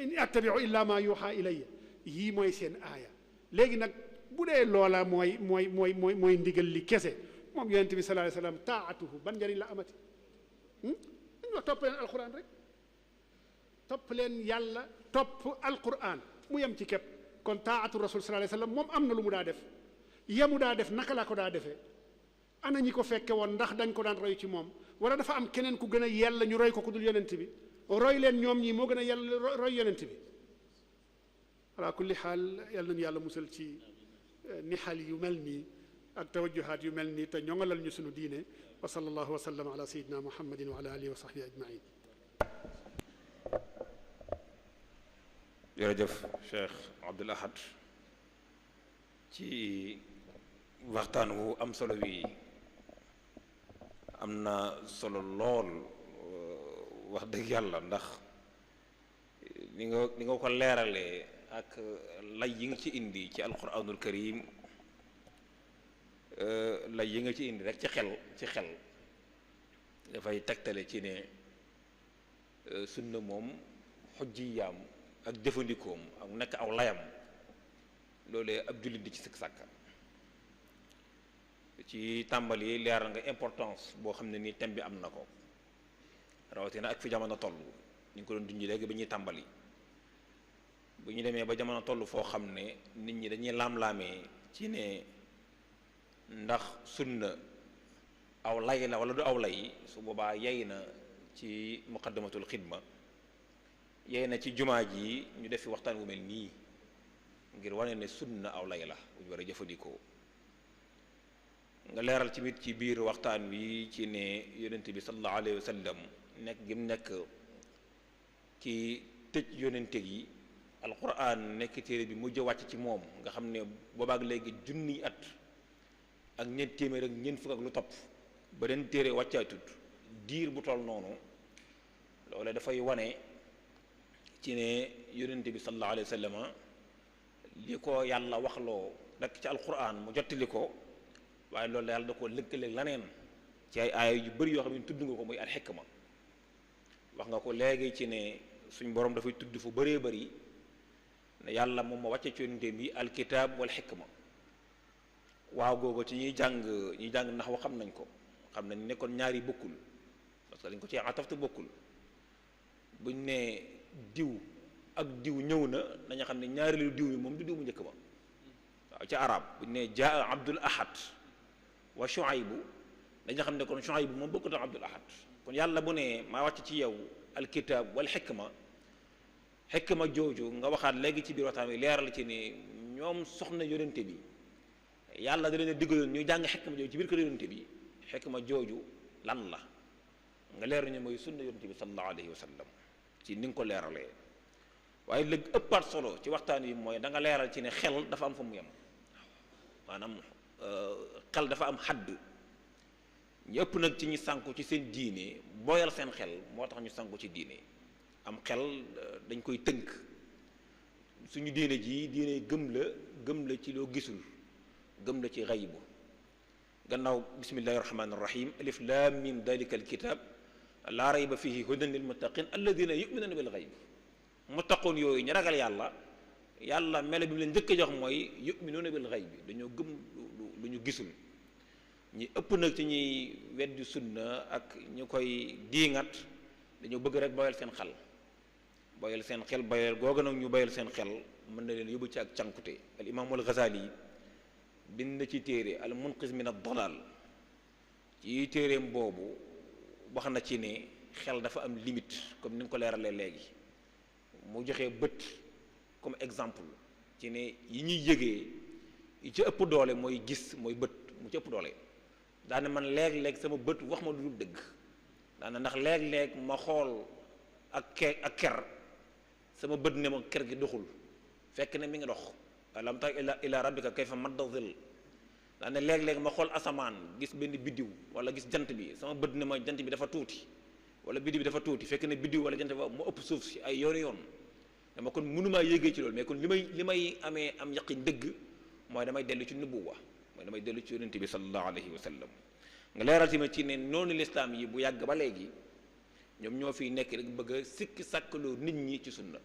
in attabiu illa ma yuha ilayya yii mooy seen aaya léegi nag bu dee loola mooy ndigal li kese moom yonent bi sallallahu alayhi wasallam taatuhu ban njëriñ la amati dañu wax topp leen alquran rek topp leen yàlla topp alquran mu yem ci képp kon taatu rasul sallallahu alayhi wasallam moom am na lu mu daa def yemu daa def naka la ko daa defee ana ñi ko fekke woon ndax dañ ko daan roy ci moom wala dafa am keneen ku gën a yella ñu roy ko ku dul yonent bi roy leen ñoom ñii moo gën a yella roy yonent bi ala kulli xaal yàlla nañu yàlla musal ci nixal yu mel nii ak tawajjuhaat yu mel nii te ñoŋalal ñu sunu diine wa sallallahu wa sallam ala sayyidina muhammadin wa ala alihi wa sahbihi ajmain jërëjëf Cheikh Abdoul Ahad ci waxtaan wu am solo wi am na solo lool wax dëgg yàlla ndax ni nga ko leeralee ak lay yi nga ci indi ci alquranul karim lay yi nga ci indi rek ci xel dafay tegtale ci ne sunna moom xujjiyaam ak jëfandikoom ak nekk aw layam loolee ab jullit di ci sëkk sàkka ci tàmbali leeral nga importance boo xam ne ni thème bi am na ko rawatina ak fi jamono toll ñu ngi ko doon dunji léegi ba ñuy tàmbali bu ñu demee ba jamono toll foo xam ne nit ñi dañuy laam-laamee ci ne ndax sunna aw lay la wala du aw lay su boobaa yey na ci muqaddamatul xidma yey na ci jumaa ji ñu def fi waxtaan wu mel nii ngir wane ne sunna aw lay la bu ñu war a jëfandikoo nga leeral ci mit ci biir waxtaan wi ci ne yonent bi sallallahu alayhi wa sallam nekk gi mu nekk ki tëj yonente yi alquran nekk téere bi mujj wàcc ci moom nga xam ne boobaak léegi junniy at ak ñeent téeméer ak ñeent fukk ak lu topp beneen téere wàccaatut diir bu toll noonu loole dafay wane ci ne yonente bi sallallahu alayhi wa sallam li ko yàlla waxloo rek ci alquran mu jottali ko waaye loolu yàlla da koo lëkkaleeg laneen ci ay aaya yu bëri yoo xam ne tudd nga ko muy al xikma wax nga ko léegi ci ne suñ borom dafay tudd fu bëree bëri ne yàlla moom ma wàcce ci yonente bi alkitab wal xikma waaw googu ci ñuy jàng nax wa xam nañ ko xam nañ ne kon ñaari bokkul parce que dañ ko ci atafte bokkul buñ ne diw ak diw ñëw na dañu xam ne ñaari lu diw yi moom du diw bu njëkk ba waaw ci arab buñ ne jaa abdul ahad wa shuaybu dañu xam ne kon shuaybu moom bokkut ak abdul ahad kon yàlla bu ne maa wàcc ci yow alkitab wal xikma jooju nga waxaat léegi ci biir waxtaan wi leeral ci ne ñoom soxna yonente bi yàlla da leen a diggaloon ñu jàng xikma jooju ci biir kër yonente bi xikma jooju lan la nga leeral ñu mooy sunna yonente bi sallallahu alayhi wa sallam ci ni nga ko leeralee waaye léegi ëppaat solo ci waxtaan wi mooy da nga leeral ci ne xel dafa am fa mu yem maanaam xel dafa am xadd ñu ëpp nag ci ñu sànku ci seen diine booyal seen xel moo tax ñu sànku ci diine am xel dañ koy tënk suñu diine ji diine gëm la ci loo gisul gëm la ci xaybu gannaaw bismillahi rahmaani rahim alif lam mim dalika alkitab laa rayba fihi hudan lil muttaqin alladina yuminuna bil xayb muttaqoon yooyu ñu ragal yàlla melo bi mu leen njëkk a jox mooy yuminuna bil xayb dañoo gëm lu ñu gisul ñi ëpp nag ci ñuy weddi sunna ak ñu koy diingat dañoo bëgg rek boyal seen xel boyal googu nag ñu boyal seen xel mën na leen yóbbu ci ak cànkute al imam al Ghazali bind na ci téere al munqiz min ad dalal ci téereem boobu wax na ci ne xel dafa am limite comme ni nga ko leeralee léegi mu joxee bët comme exemple ci ne yi ñuy yëgee yi ci ëpp doole mooy gis mooy bët mu ci ëpp doole daane man léeg-léeg sama bët wax ma lu dul dëgg daane ndax léeg-léeg ma xool ak ker sama bët ne ma ker gi doxul fekk ne mi ngi dox alam tara ila rabbika kayfa madda zil daane léeg-léeg ma xool asamaan gis benn biddiw wala gis jant bi sama bët ne ma jant bi dafa tuuti wala biddiw bi dafa tuuti fekk ne biddiw wala jant bi mu ëpp suuf si ay yoon dama kon mënumaa yéegee ci loolu mais kon li may amee am yaqin dëgg mooy damay dellu ci nubuwa mooy damay dellu ci yonente bi sallallahu alayhi wa sallam nga leeral tamit ci ne noonu lislaam yi bu yàgg ba léegi ñoom ñoo fiy nekk rek bëgg a sikki sàkkaloo nit ñi ci sunna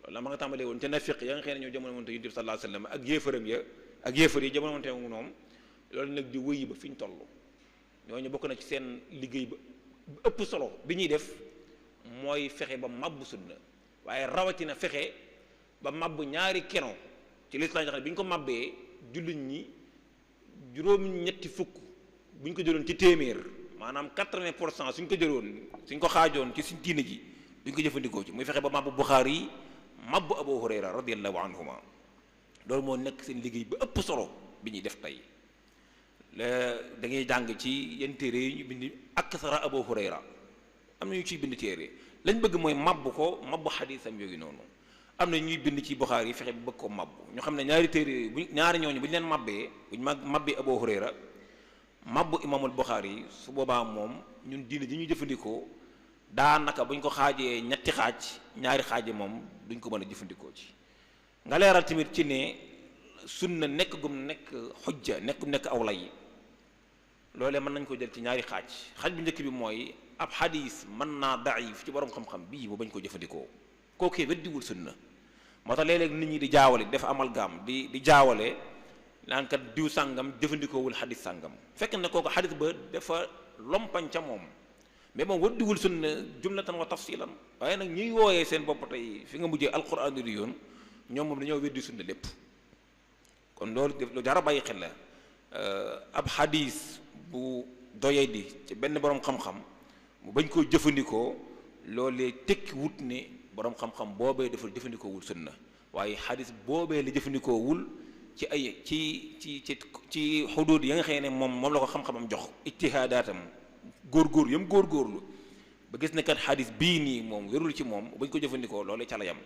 loolu la ma nga tàmbalee woon ca nafiq ya nga xëy ne ñoo jamono moonte yonente bi sallallahu alayhi wa sallam ak yéefar yi jamono moonte moom loolu nag di wëyi ba fi ñu toll ñooñu bokk na ci seen liggéey ba ëpp solo bi ñuy def mooy fexe ba mabbu sunna waaye rawatina fexe ba mabbu ñaari keno ci lislaam xam ne bi ñu ko mabbee jullit ñi juróom-ñetti fukk bu ñu ko jëloon ci téeméer maanaam 80% suñ ko jëloon suñ ko xaajoon ci suñ diine ji duñ ko jëfandikoo ci muy fexe ba mabbu Buxaari yi mabbu Abu Hurayra radiyallahu anhuma loolu moo nekk seen liggéey ba ëpp solo bi ñuy def tey da ngay jàng ci yenn téere yi ñu bind aksara Abu Hurayra am na ñu ciy bind téere lañ bëgg mooy mabbu ko mabbu xadiisam yooyu noonu am na ñuy bind ci Buxaari yi fexe ba bëgg ko mabbu ñu xam ne ñaari téere yooyu bu ñaari ñooñu bu ñu leen mabbee bu ñu mabbee Abu Hurayra mabbu imaamul Buxaari yi su boobaa moom ñun diine ji ñu jëfandikoo daanaka bu ñu ko xaajee ñetti xaaj ñaari xaaje moom duñ ko mën a jëfandikoo ci nga leeral tamit ci ne sunna nekk gum nekk xujja nekk aw lay loolee mën nañ ko jël ci ñaari xaaj bu njëkk bi mooy ab xadis mën naa daif ci borom xam-xam bii bu bañ ko jëfandikoo kookee weddiwul sunna moo tax léeg-léeg nit ñi di jaawale dafa amalgam di jaawale naan kat diw sàngam jëfandikoowul xadis sàngam fekk na kooku xadis ba dafa lompañ ca moom mais moom weddiwul sunna jumlatan wa tafsilan waaye nag ñuy wooyee seen bopp tey fi nga mujjee alquran di yoon ñoom moom dañoo weddi sunna lépp kon loolu lu jar a bàyyi xel la ab xadis bu doyee di ci benn borom xam-xam mu bañ koo jëfandikoo loolee tekki wut ne borom xam-xam boobee dafa jëfandikoo wul sunna waaye xadis boobee la jëfandikoo wul ci ay ci xuduud ya nga xam ne moom la ko xam-xamam jox ijtihaadaatam góor-góor yam góor-góorlu ba gis ne kat xadis bii nii moom wérul ci moom bañ ko jëfandikoo loolee ca la yam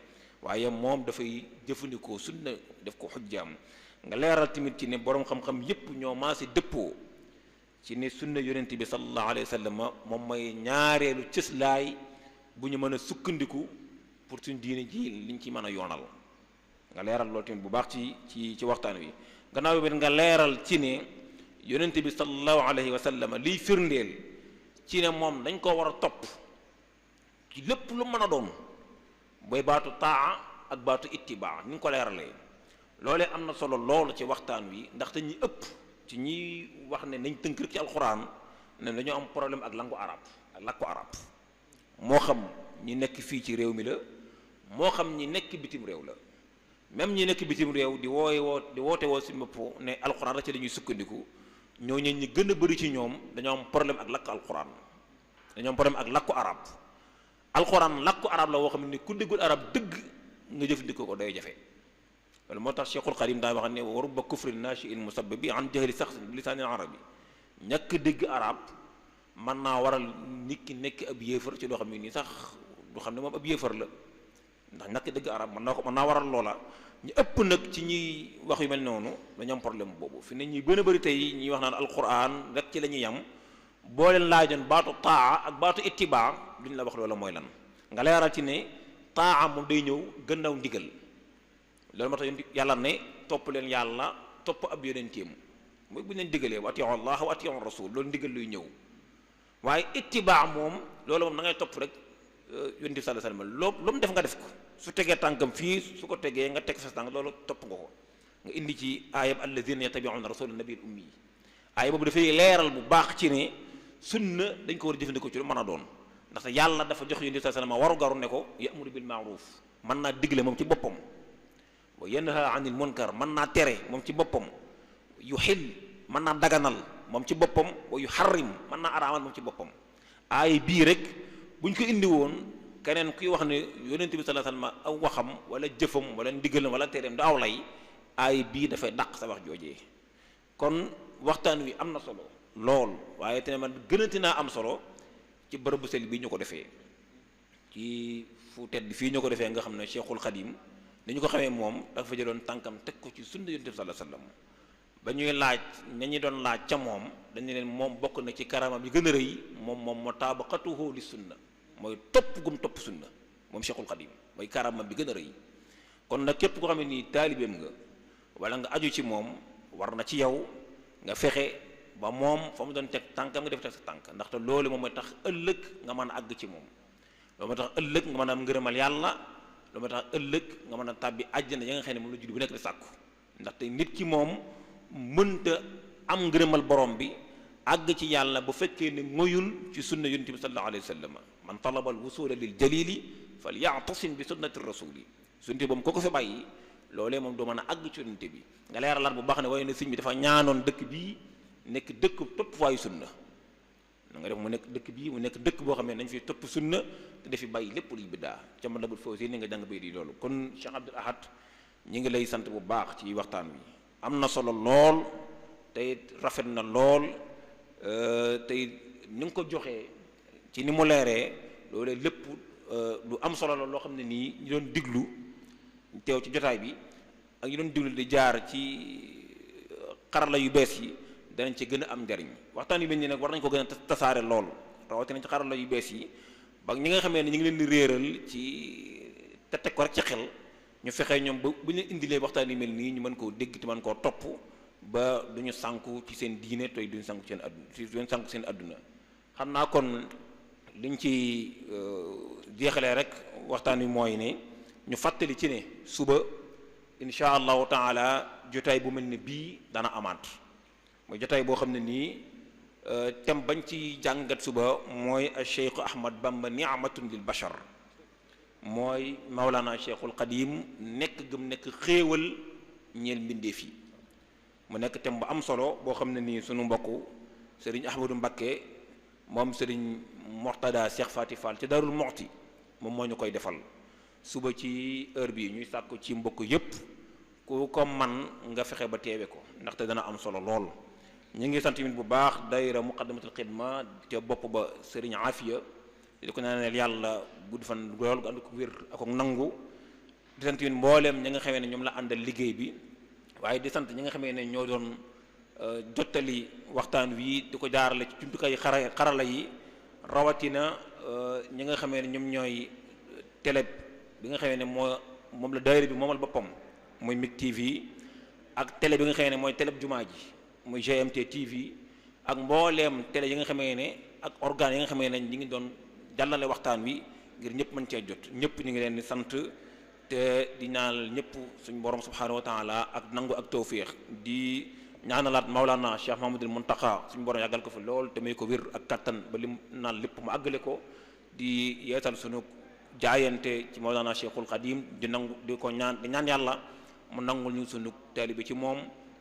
waaye moom dafay jëfandikoo sunna def ko xujjaam nga leeral tamit ci ne borom xam-xam yépp ñoo maase dëppoo ci ne sunna yonent bi sallallahu alayhi wa sallam moom mooy ñaareelu cëslaay bu ñu mën a sukkandiku pour suñ diine ji liñ ci mën a yoonal nga leeral loolu tamit bu baax ci waxtaan wi gannaaw bi nga leeral ci ne yonent bi sallallahu alayhi wa sallam liy firndeel ci ne moom dañ koo war a topp ci lépp lu mën a doon booy baatu taa ak baatu ittibaa ni nga ko leeralee loolee am na solo loolu ci waxtaan wi ndaxte ñi ëpp ci ñi wax ne nañ tënk rek ci alxuraan ne dañoo am problème ak langue arabe ak làkku arabe moo xam ñi nekk fii ci réew mi la moo xam ñi nekk bitim réew la même ñi nekk bitim réew di woote woo si bopp ne alxuraan rek ci la ñuy sukkandiku ñooñu ñi gën a bëri ci ñoom dañoo am problème ak làkku alxuraan dañoo am problème ak làkku arabe alxuraan làkku arabe la woo xam ne ku déggul arabe dëgg nga jëfandikoo ko day jafe loolu moo tax Cheikhul Xadim daa wax ne wa rubba kufrin nashi in musabbabi an jahli saxsin bi lisaanil arabi ñàkk dégg arab mën naa waral nit ki nekk ab yéefar ci loo xam ne nii sax du xam ne moom ab yéefar la ndax ñàkk dégg arab mën naa waral loola ñu ëpp nag ci ñuy wax yu mel noonu dañu am problème boobu fi ne ñuy gën a bëri tey ñuy wax naan alquran rek ci la ñuy yam boo leen laajoon baatu taa ak baatu ittibaa duñ la wax loola mooy lan nga leeral ci ne taa moom day ñëw gannaaw ndigal loolu moo tax yàlla ne topp leen yàlla topp ab yonenteem mooy bu ñu leen digalee wa atiu allah wa atiu rasul loolu ndigal luy ñëw waaye ittibaa moom loolu moom na ngay topp rek yonent bi sallallahu alayhi wasallam lu mu def nga def ko su tegee tànkam fii su ko tegee nga teg sa tànk loolu topp nga ko nga indi ci aayab alladina yattabi'una rasula nabiyil ummi yi aaya boobu dafay leeral bu baax ci ne sunna dañ ko war a jëfandikoo ci lu mën a doon ndaxte yàlla dafa jox yonent bi sallallahu alayhi wasallam waru garu ne ko ya'muru bil ma'ruf mën naa digle moom ci boppam wa yanha anil munkar mën naa tere moom ci boppam yu xil mën naa daganal moom ci boppam wa yu xarrim mën naa araamal moom ci boppam aay bii rek buñ ko indi woon keneen kuy wax ne yonent bi sallallahu alayhi wasallam aw waxam wala jëfam wala ndigalam wala tereem da aw lay aay bii dafay dàq sa wax joojee kon waxtaan wi am na solo lool waaye te ne man gënati naa am solo ci bërëb bu sell bii ñu ko defee ci fu tedd fii ñu ko defee nga xam ne Cheikhul Khadim dañu ko xamee moom dafa jëloon tànkam teg ko ci sunna yonent bi sallallahu alayhi wasallam ba ñuy laaj ñi doon laaj ca moom dañu leen moom bokk na ci karama bi gën a rëy moom mutabaqatuhu li sunna mooy topp gum topp sunna moom Cheikhul Khadim mooy karama bi gën a rëy kon nag képp koo xam ne nii taalibeem nga wala nga aju ci moom war na ci yow nga fexe ba moom fa mu doon teg tànkam nga def teg sa tànk ndaxte loolu moom mooy tax ëllëg nga mën a àgg ci moom loolu mooy tax ëllëg nga mën a am ngërëmal yàlla loolu mooy tax ëllëg nga mën a tàbbi àjjana ya nga xam ne moom la julli bu nekk di sàkku ndaxte nit ki moom mënta am ngërëmal borom bi àgg ci yàlla bu fekkee ne moyul ci sunna yonent bi sallallahu alayhi wa sallam man talaba al wusula lil jalili falya'tasim bi sunnati rasuli sunte boobu ko fi bàyyi loolee moom doo mën a àgg ci yonent bi nga leeralaat bu baax ne waaye ne sëñ bi dafa ñaanoon dëkk bii nekk dëkk topp waayu sunna na nga def mu nekk dëkk bii mu nekk dëkk boo xam ne nañ fi topp sunna te dafi bàyyi lépp luy biddaa ca ma labul fawsi ni nga jàng bay di loolu kon Cheikh Abdoul Ahad ñi ngi lay sant bu baax ci waxtaan wi am na solo lool tey rafet na lool tey ni nga ko joxee ci ni mu leeree loolee lépp lu am solo la loo xam ne nii ñu doon diglu teew ci jotaay bi ak ñu doon diglu di jaar ci xarala yu bees yi danañ ci gën a am njariñ waxtaan yu mel nii nag war nañ ko gën a tasaare lool rawatina ci xarala yu bees yi ba ñi nga xamee ne ñu ngi leen di réeral ci te teg ko rek ci xel ñu fexee ñoom ba bu ñu indilee waxtaan yu mel nii ñu mën koo dégg te mën koo topp ba duñu sànku ci seen diine tey duñu sànku seen adduna duñu sànku seen adduna xam naa kon liñ ci jeexalee rek waxtaan wi mooy ne ñu fàttali ci ne suba insha allahu taala jotaay bu mel ne bii dana amaat mooy jotaay boo xam ne nii thème bañ ci jàngat suba mooy Cheikh Ahmad Bamba ni'matun lil bashar mooy Maulana Cheikhul Qadim nekk gëm nekk xéewal ñeel mbindeef yi mu nekk thème bu am solo boo xam ne nii sunu mbokku Serigne Ahmadou Mbacké moom Serigne Mortada Cheikh Fati Fall ci Darul Muxti moom moo ñu koy defal suba ci heure bi ñuy sàkku ci mbokk yépp ku ko man nga fexe ba teewe ko ndaxte dana am solo lool ñu ngi sant bu baax daayira muqaddamatul xidma ca bopp ba Serigne Afia di ko ñaanal yàlla gudd fan lool gu ànd ko wér ak nangu di sant mbooleem ñi nga xamee ne ñoom la àndal liggéey bi waaye di sant ñi nga xamee ne ñoo doon jottali waxtaan wi di ko jaarale ci jumtukaay xarala yi rawatina ñi nga xamee ne ñoom ñooy télé bi nga xamee ne moom la daayira bi moomal boppam muy MIG TV ak télé bi nga xamee ne mooy télé jumaa ji muy GMT TV ak mbooleem télé yi nga xamee ne ak organes yi nga xamee ne ñi ngi doon jàllale waxtaan wi ngir ñëpp mën cee jot ñëpp ñu ngi leen di sant te di ñaanal ñëpp suñu borom subhanahu wa taala ak nangu ak tawfiix di ñaanalaat Maulana Cheikh Mahmadul Muntaqa suñu borom yàggal ko fi lool te may ko wér ak kattan ba lim naan lépp mu àggale ko di yeesal suñu jaayante ci Maulana Cheikhul Qadim di nangu di ko ñaan di ñaan yàlla mu nangul ñu suñu taalibe ci moom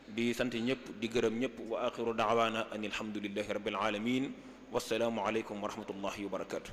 di sant ñëpp di gërëm ñëpp wa axiru daawaana an alhamdulillahi rabbil alamin wassalaamu aleykum wa rahmatullahi wa barakatuh